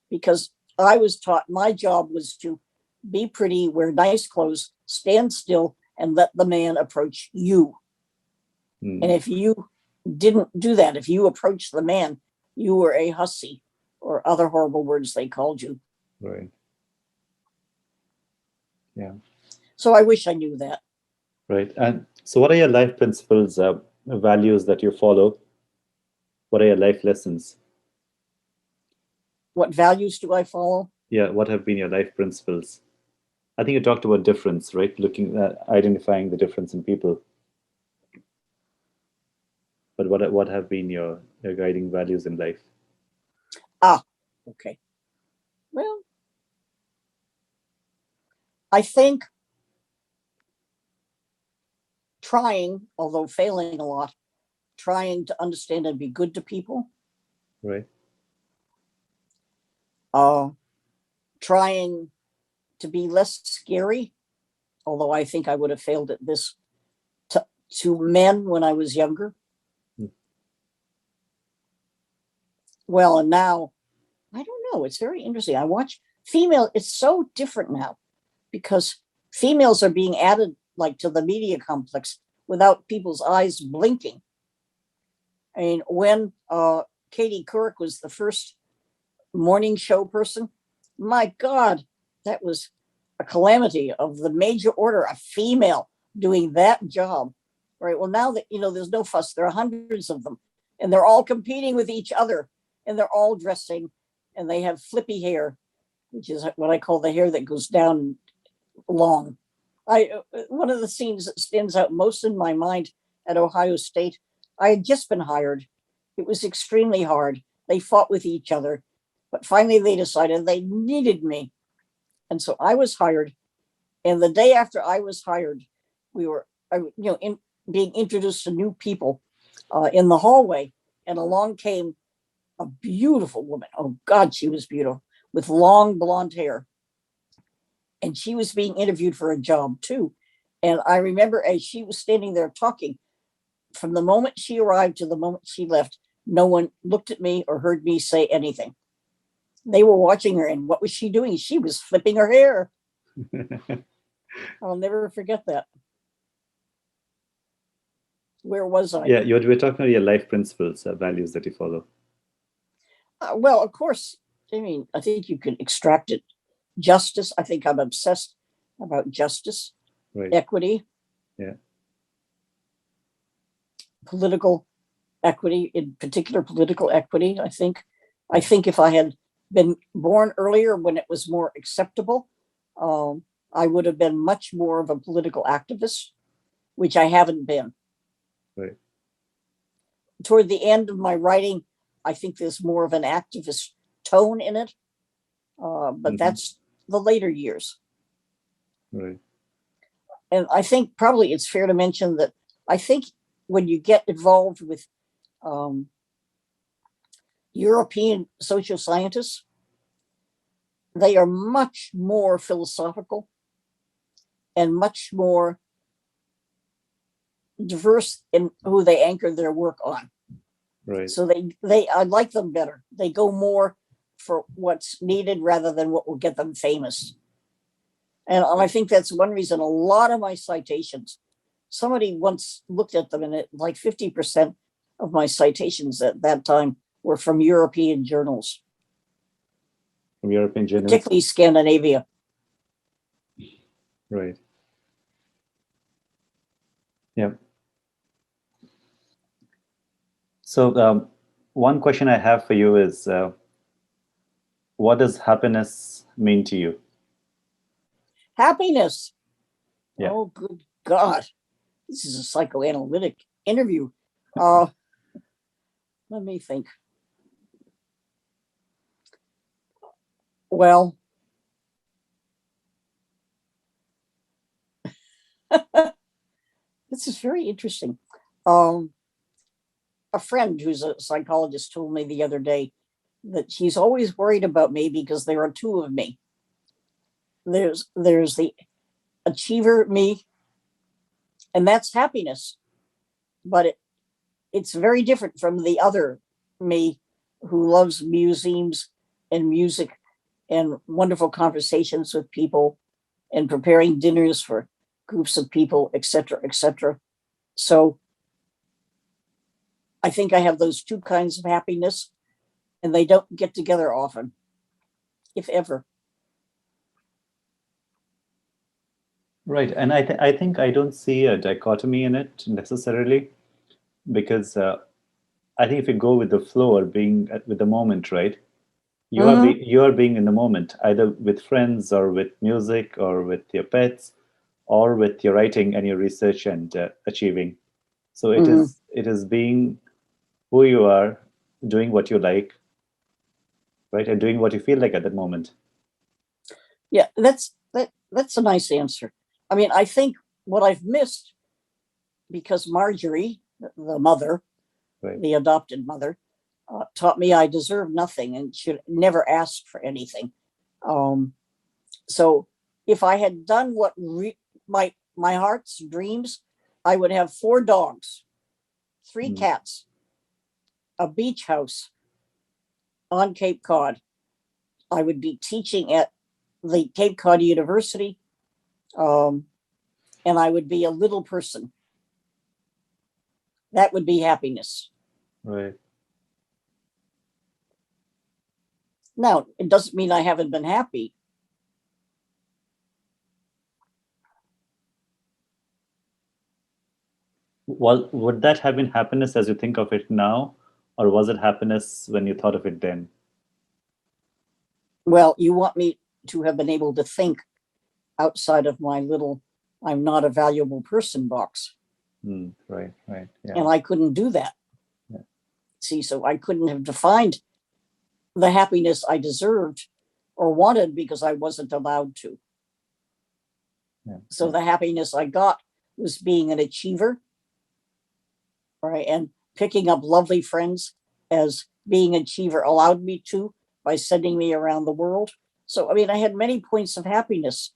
because I was taught my job was to be pretty, wear nice clothes, stand still, and let the man approach you. Mm. And if you didn't do that, if you approached the man, you were a hussy or other horrible words they called you. Right. Yeah. So I wish I knew that. Right. And so what are your life principles, values that you follow? What are your life lessons? What values do I follow? Yeah. What have been your life principles? I think you talked about difference, right? Looking at identifying the difference in people. But what have been your guiding values in life? Okay. Well, I think trying, although failing a lot, trying to understand and be good to people. Right. Trying to be less scary, although I think I would have failed at this to men when I was younger. Well, and now, I don't know, it's very interesting. I watch female, it's so different now because females are being added like to the media complex without people's eyes blinking. I mean, when Katie Couric was the first morning show person, my God, that was a calamity of the major order, a female doing that job. Right. Well, now that, there's no fuss, there are hundreds of them and they're all competing with each other and they're all dressing and they have flippy hair, which is what I call the hair that goes down long. One of the scenes that stands out most in my mind at Ohio State, I had just been hired. It was extremely hard. They fought with each other, but finally they decided they needed me. And so I was hired. And the day after I was hired, we were, being introduced to new people in the hallway. And along came a beautiful woman. Oh, God, she was beautiful with long blonde hair. And she was being interviewed for a job too. And I remember as she was standing there talking, from the moment she arrived to the moment she left, no one looked at me or heard me say anything. They were watching her, and what was she doing? She was flipping her hair. I'll never forget that. Where was I? Yeah, you were talking about your life principles, values that you follow. Well, of course, I think you can extract it. Justice. I think I'm obsessed about justice, right. Equity. Yeah. Political equity, in particular political equity. I think if I had been born earlier when it was more acceptable, I would have been much more of a political activist, which I haven't been. Right. Toward the end of my writing, I think there's more of an activist tone in it, but that's the later years. Right. And I think probably it's fair to mention that I think when you get involved with European social scientists, they are much more philosophical and much more diverse in who they anchor their work on. Right. So I like them better. They go more for what's needed rather than what will get them famous. And I think that's one reason a lot of my citations, somebody once looked at them and it like 50% of my citations at that time were from European journals. From European journals? Particularly Scandinavia. Right. Yeah. So one question I have for you is, what does happiness mean to you? Happiness. Yeah. Oh, good God. This is a psychoanalytic interview. Let me think. Well, this is very interesting. A friend who's a psychologist told me the other day that she's always worried about me because there are two of me. There's the achiever me, and that's happiness. But it's very different from the other me who loves museums and music and wonderful conversations with people and preparing dinners for groups of people, etc., etc. So I think I have those two kinds of happiness, and they don't get together often, if ever. Right. And I think I don't see a dichotomy in it necessarily, because I think if you go with the flow or being with the moment, right, You are being in the moment, either with friends or with music or with your pets or with your writing and your research and achieving. So it is being who you are, doing what you like, right, and doing what you feel like at that moment. Yeah, that's a nice answer. I mean, I think what I've missed, because Marjorie, the mother, Right. the adopted mother, taught me I deserve nothing and should never ask for anything. So if I had done what my heart's dreams, I would have 4 dogs, 3 cats, a beach house on Cape Cod. I would be teaching at the Cape Cod University, and I would be a little person. That would be happiness. Right. Now, it doesn't mean I haven't been happy. Well, would that have been happiness as you think of it now, or was it happiness when you thought of it then? Well, you want me to have been able to think outside of my little "I'm not a valuable person" box. Right, right. Yeah. And I couldn't do that. Yeah. See, so I couldn't have defined the happiness I deserved or wanted because I wasn't allowed to. Yeah. So the happiness I got was being an achiever, right? And picking up lovely friends, as being an achiever allowed me to, by sending me around the world. So, I mean, I had many points of happiness,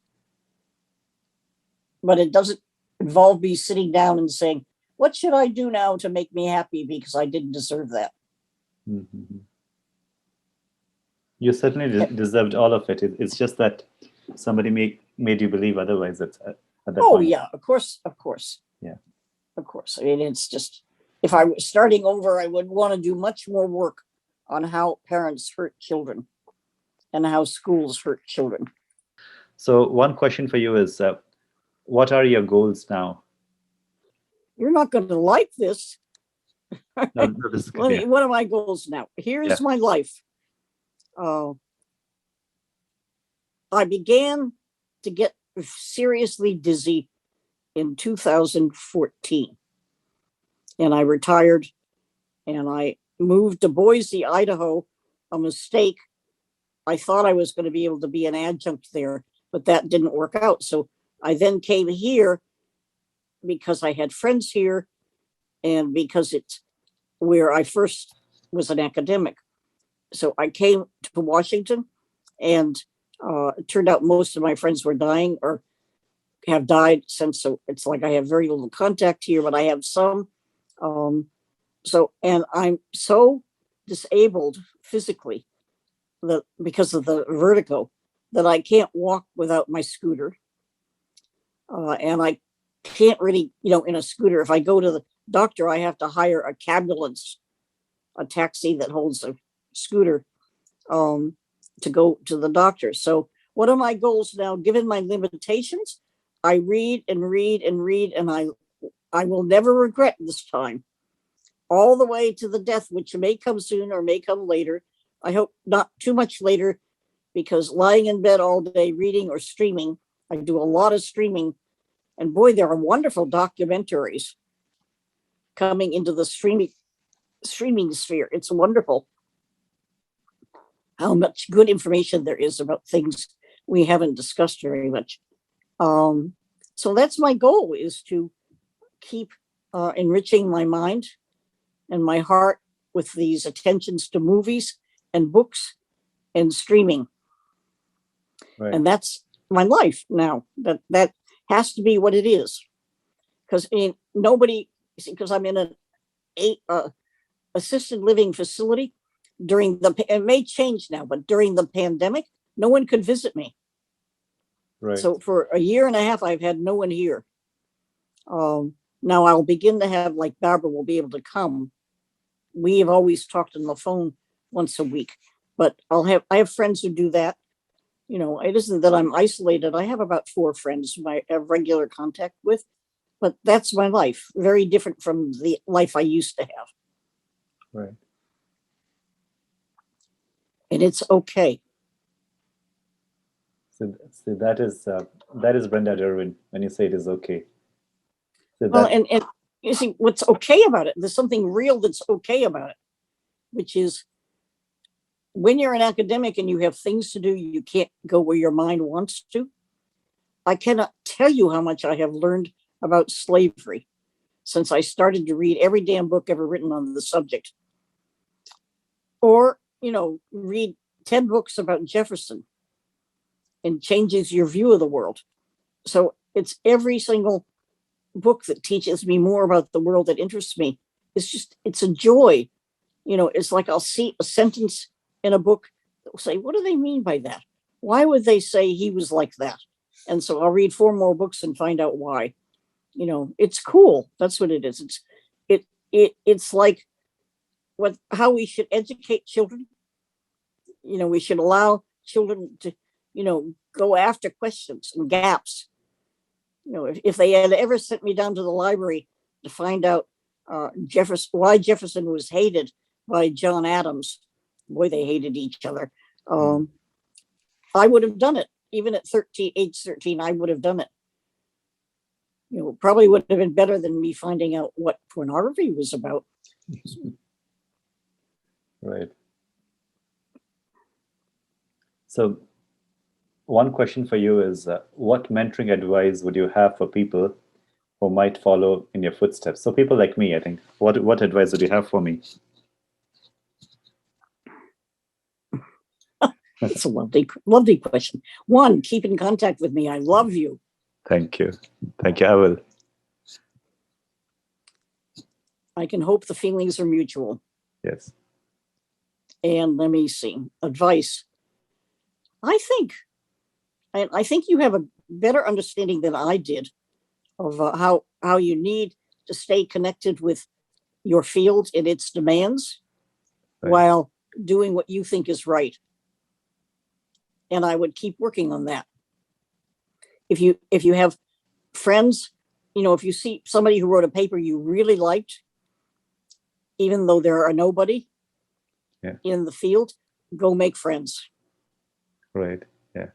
but it doesn't involve me sitting down and saying, what should I do now to make me happy, because I didn't deserve that. Mm-hmm. You certainly deserved all of it. It's just that somebody made you believe otherwise at that point. Yeah, of course. Yeah. Of course. I mean, it's just, if I was starting over, I would want to do much more work on how parents hurt children and how schools hurt children. So one question for you is, what are your goals now? You're not going to like this. No, this is good, yeah. What are my goals now? Here's my life. I began to get seriously dizzy in 2014. And I retired and I moved to Boise, Idaho. A mistake. I thought I was going to be able to be an adjunct there, but that didn't work out. So I then came here because I had friends here and because it's where I first was an academic. So I came to Washington, and it turned out most of my friends were dying or have died since. So it's like I have very little contact here, but I have some. And I'm so disabled physically that because of the vertigo, that I can't walk without my scooter. And I can't really, in a scooter, if I go to the doctor, I have to hire a cabulance, a taxi that holds a scooter, to go to the doctor. So what are my goals now, given my limitations? I read and read and read, and I will never regret this time, all the way to the death, which may come soon or may come later. I hope not too much later, because lying in bed all day reading or streaming, I do a lot of streaming, and boy, there are wonderful documentaries coming into the streaming sphere. It's wonderful how much good information there is about things we haven't discussed very much. So that's my goal, is to keep enriching my mind and my heart with these attentions to movies and books and streaming. Right. And that's my life now. That has to be what it is. Because nobody, because I'm in an assisted living facility it may change now, but during the pandemic, no one could visit me. Right. So for a year and a half, I've had no one here. Now I'll begin to have, like, Barbara will be able to come. We have always talked on the phone once a week, but I have friends who do that. It isn't that I'm isolated. I have about 4 friends who I have regular contact with, but that's my life. Very different from the life I used to have. Right. and it's okay. So that is Brenda Dervin when you say it is okay. So Well, that, and you see what's okay about it. There's something real that's okay about it, which is when you're an academic and you have things to do, you can't go where your mind wants to. I cannot tell you how much I have learned about slavery since I started to read every damn book ever written on the subject. Or, read 10 books about Jefferson and changes your view of the world. So it's every single book that teaches me more about the world that interests me. It's a joy. It's like I'll see a sentence in a book that will say, what do they mean by that? Why would they say he was like that? And so I'll read 4 more books and find out why. It's cool. That's what it is. It's like how we should educate children. We should allow children to, go after questions and gaps. If they had ever sent me down to the library to find out why Jefferson was hated by John Adams, boy, they hated each other. I would have done it. Even at age 13, I would have done it. Probably would have been better than me finding out what pornography was about. right. So one question for you is, what mentoring advice would you have for people who might follow in your footsteps? So people like me, I think, what advice would you have for me? It's a lovely, lovely question. 1, keep in contact with me. I love you. Thank you. Thank you. I will. I can hope the feelings are mutual. Yes. And let me see. Advice. I think you have a better understanding than I did of how you need to stay connected with your field and its demands, right, while doing what you think is right. And I would keep working on that. If you have friends, if you see somebody who wrote a paper you really liked, even though there are nobody in the field, go make friends. Right. Yeah.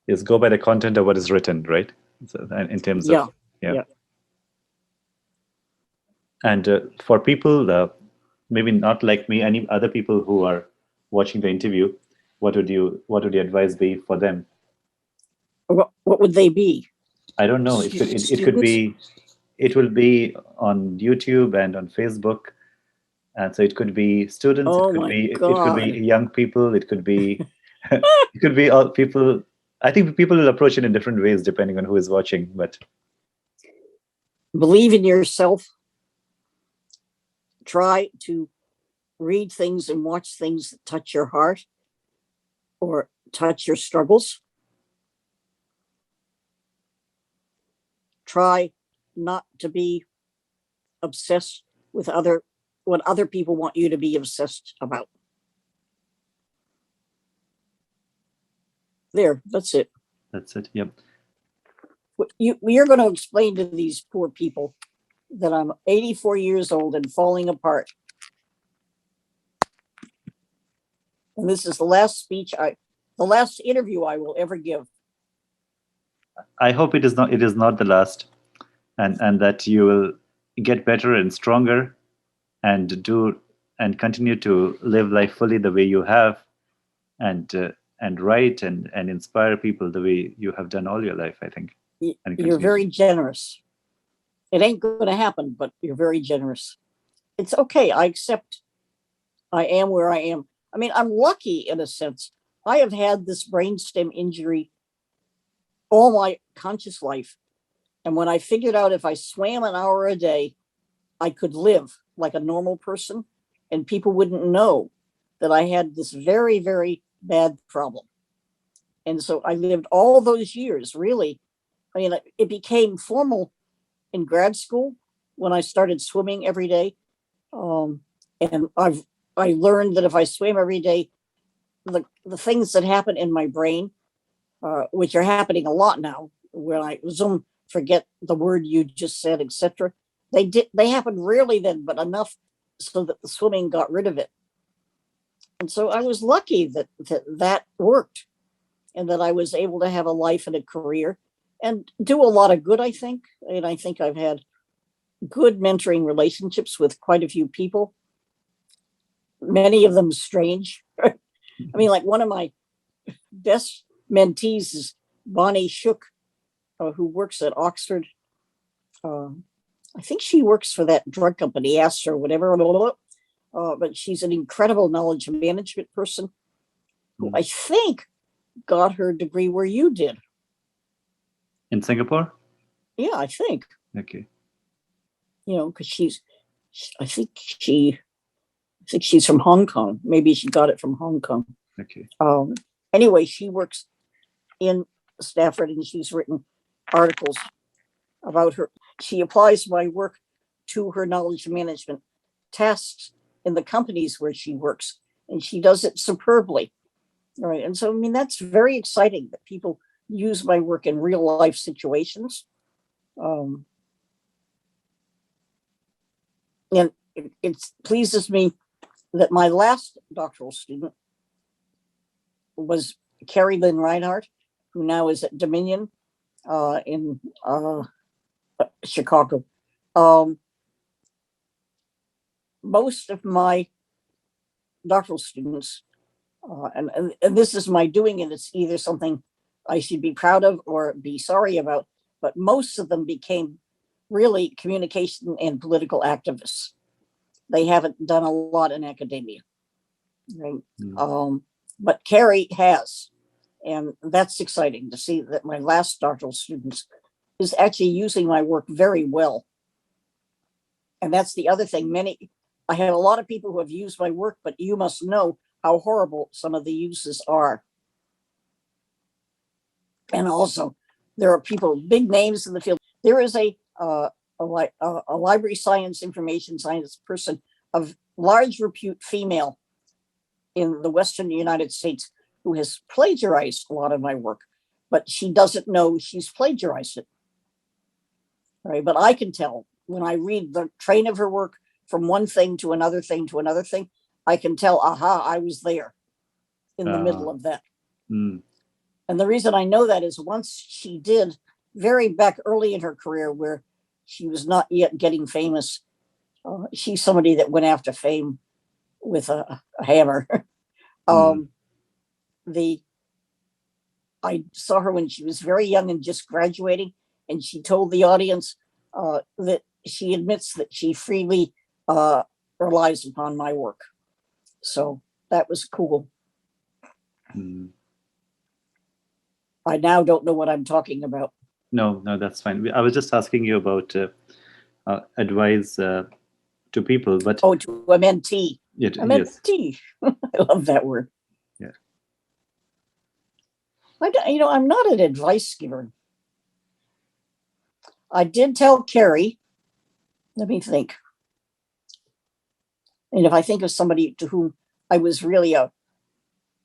Yes, go by the content of what is written, right? So, in terms of And for people, maybe not like me, any other people who are watching the interview, what would your advice be for them? What would they be? I don't know. It could be, it will be on YouTube and on Facebook, and so it could be students. Oh, it could be young people. It could be it could be all people. I think people will approach it in different ways depending on who is watching. But believe in yourself. Try to read things and watch things that touch your heart or touch your struggles. Try not to be obsessed with what other people want you to be obsessed about. There, that's it. That's it. Yep. You're going to explain to these poor people that I'm 84 years old and falling apart. And this is the last the last interview I will ever give. I hope it is not the last, and that you will get better and stronger and continue to live life fully the way you have, and write and inspire people the way you have done all your life, I think. You're very generous. It ain't going to happen, but you're very generous. It's okay. I accept I am where I am. I mean, I'm lucky in a sense. I have had this brainstem injury all my conscious life. And when I figured out if I swam an hour a day, I could live like a normal person and people wouldn't know that I had this very, very bad problem. And so I lived all those years, really. I mean, it became formal in grad school when I started swimming every day. And I learned that if I swam every day, the things that happen in my brain, which are happening a lot now, when I Zoom, forget the word you just said, etc. They happened rarely then, but enough so that the swimming got rid of it. And so I was lucky that worked, and that I was able to have a life and a career and do a lot of good, I think. And I think I've had good mentoring relationships with quite a few people, many of them strange. I mean, like one of my best mentees is Bonnie Shook, who works at Oxford. I think she works for that drug company, Astra, or whatever. But she's an incredible knowledge management person who I think got her degree where you did. In Singapore? Yeah, I think. Okay. You know, because I think she's from Hong Kong. Maybe she got it from Hong Kong. Okay. Anyway, she works in Stafford, and she's written articles about her. She applies my work to her knowledge management tasks in the companies where she works, and she does it superbly. All right. And so, I mean, that's very exciting that people use my work in real life situations. And it pleases me that my last doctoral student was Carrie Lynn Reinhardt, who now is at Dominion in Chicago. Most of my doctoral students, and this is my doing, and it's either something I should be proud of or be sorry about, but most of them became really communication and political activists. They haven't done a lot in academia, right? But Carrie has, and that's exciting to see that my last doctoral student is actually using my work very well. And that's the other thing. I have a lot of people who have used my work, but you must know how horrible some of the uses are. And also, there are people, big names in the field. There is a library science, information science person of large repute, female, in the Western United States, who has plagiarized a lot of my work, but she doesn't know she's plagiarized it. Right? But I can tell when I read the train of her work from one thing to another thing to another thing, I can tell, aha, I was there in the middle of that. And the reason I know that is once she did, very back early in her career, where she was not yet getting famous, she's somebody that went after fame with a hammer. I saw her when she was very young and just graduating, and she told the audience that she admits that she freely relies upon my work. So that was cool. I now don't know what I'm talking about. No, that's fine. I was just asking you about advice to people, but to a mentee. A mentee. Yes. I love that word. Yeah. I'm not an advice giver. I did tell Carrie. Let me think. And if I think of somebody to whom I was really a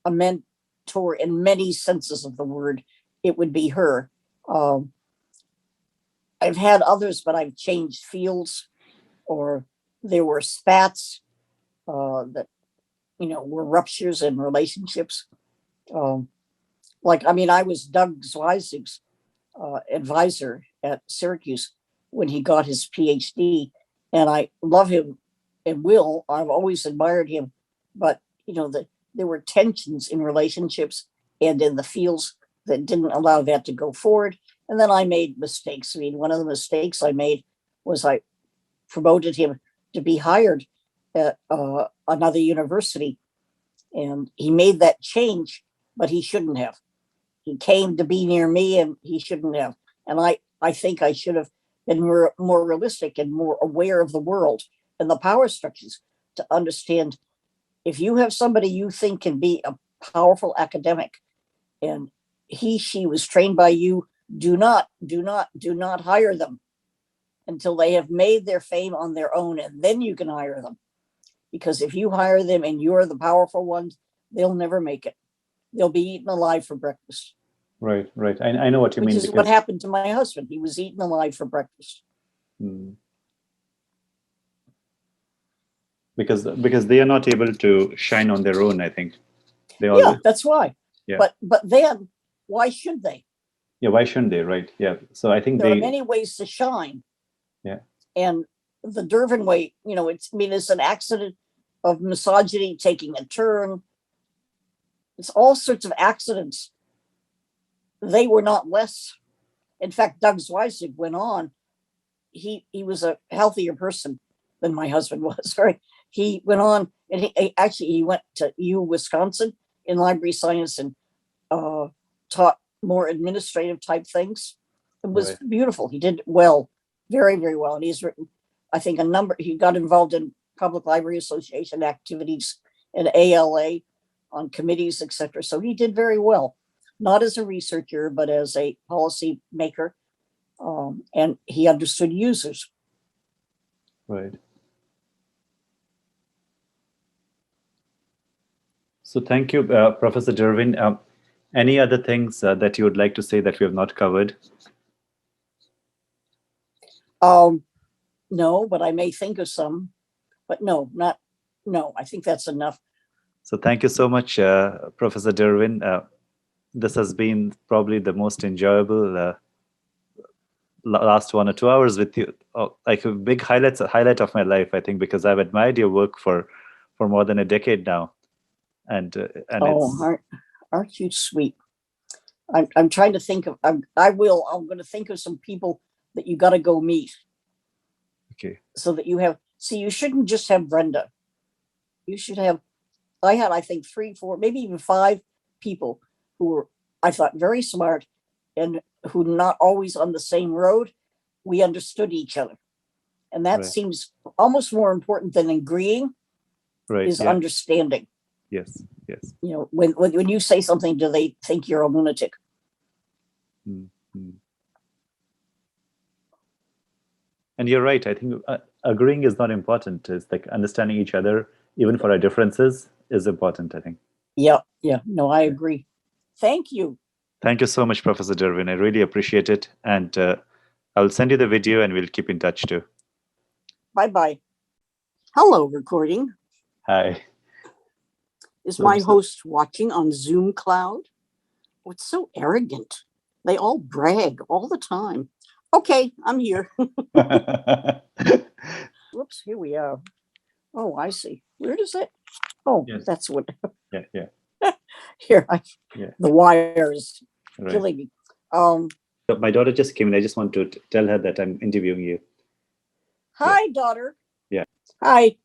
mentor in many senses of the word, it would be her. I've had others, but I've changed fields, or there were spats that, were ruptures in relationships. I was Doug Zweig's advisor at Syracuse when he got his PhD, and I love him and will. I've always admired him, but there were tensions in relationships and in the fields that didn't allow that to go forward. And then I made mistakes. I mean, one of the mistakes I made was I promoted him to be hired at another university, and he made that change, but he shouldn't have. He came to be near me, and he shouldn't have. And I think I should have been more realistic and more aware of the world and the power structures to understand if you have somebody you think can be a powerful academic, and she was trained by you, do not hire them until they have made their fame on their own, and then you can hire them. Because if you hire them and you're the powerful ones, they'll never make it. They'll be eaten alive for breakfast. Right. I know what you mean. Which is what happened to my husband. He was eaten alive for breakfast. because they are not able to shine on their own. I think they Yeah, always. that's why. Yeah. But then why should they? Yeah, why shouldn't they? Right. Yeah. So I think There are they. many ways to shine. Yeah. And the Dervin way, it's an accident of misogyny taking a turn. It's all sorts of accidents. They were not less. In fact, Doug Zweisig went on. He was a healthier person than my husband was. Right? He went on, and he went to Wisconsin in library science and taught more administrative type things. It was beautiful. He did well, very, very well. And he's written, I think, he got involved in Public Library Association activities and ALA on committees, etc. So he did very well, not as a researcher, but as a policy maker. And he understood users. Right. So thank you, Professor Dervin. Any other things that you would like to say that we have not covered? No, but I may think of some. But no, I think that's enough. So thank you so much, Professor Dervin. This has been probably the most enjoyable last 1 or 2 hours with you. Like a big highlight of my life, I think, because I've admired your work for more than a decade now. And aren't you sweet? I'm trying to think of. I'm going to think of some people that you got to go meet. Okay. So that you have. See, you shouldn't just have Brenda. You should have. I had, I think, 3, 4, maybe even 5 people who were, I thought, very smart and who not always on the same road. We understood each other, and that seems almost more important than agreeing. Right. Is understanding. Yes. When you say something, do they think you're a lunatic? Mm-hmm. And you're right. I think agreeing is not important. It's like understanding each other, even for our differences, is important, I think. Yeah. No, I agree. Thank you. Thank you so much, Professor Dervin. I really appreciate it. And I'll send you the video and we'll keep in touch too. Bye-bye. Hello, recording. Hi. Is my host watching on Zoom Cloud? Oh, it's so arrogant. They all brag all the time. Okay, I'm here. Whoops, here we are. Oh, I see. Where does it? Oh, yes. That's what. Yeah. Here, the wire is killing me. My daughter just came in. I just want to tell her that I'm interviewing you. Hi, daughter. Yeah. Hi.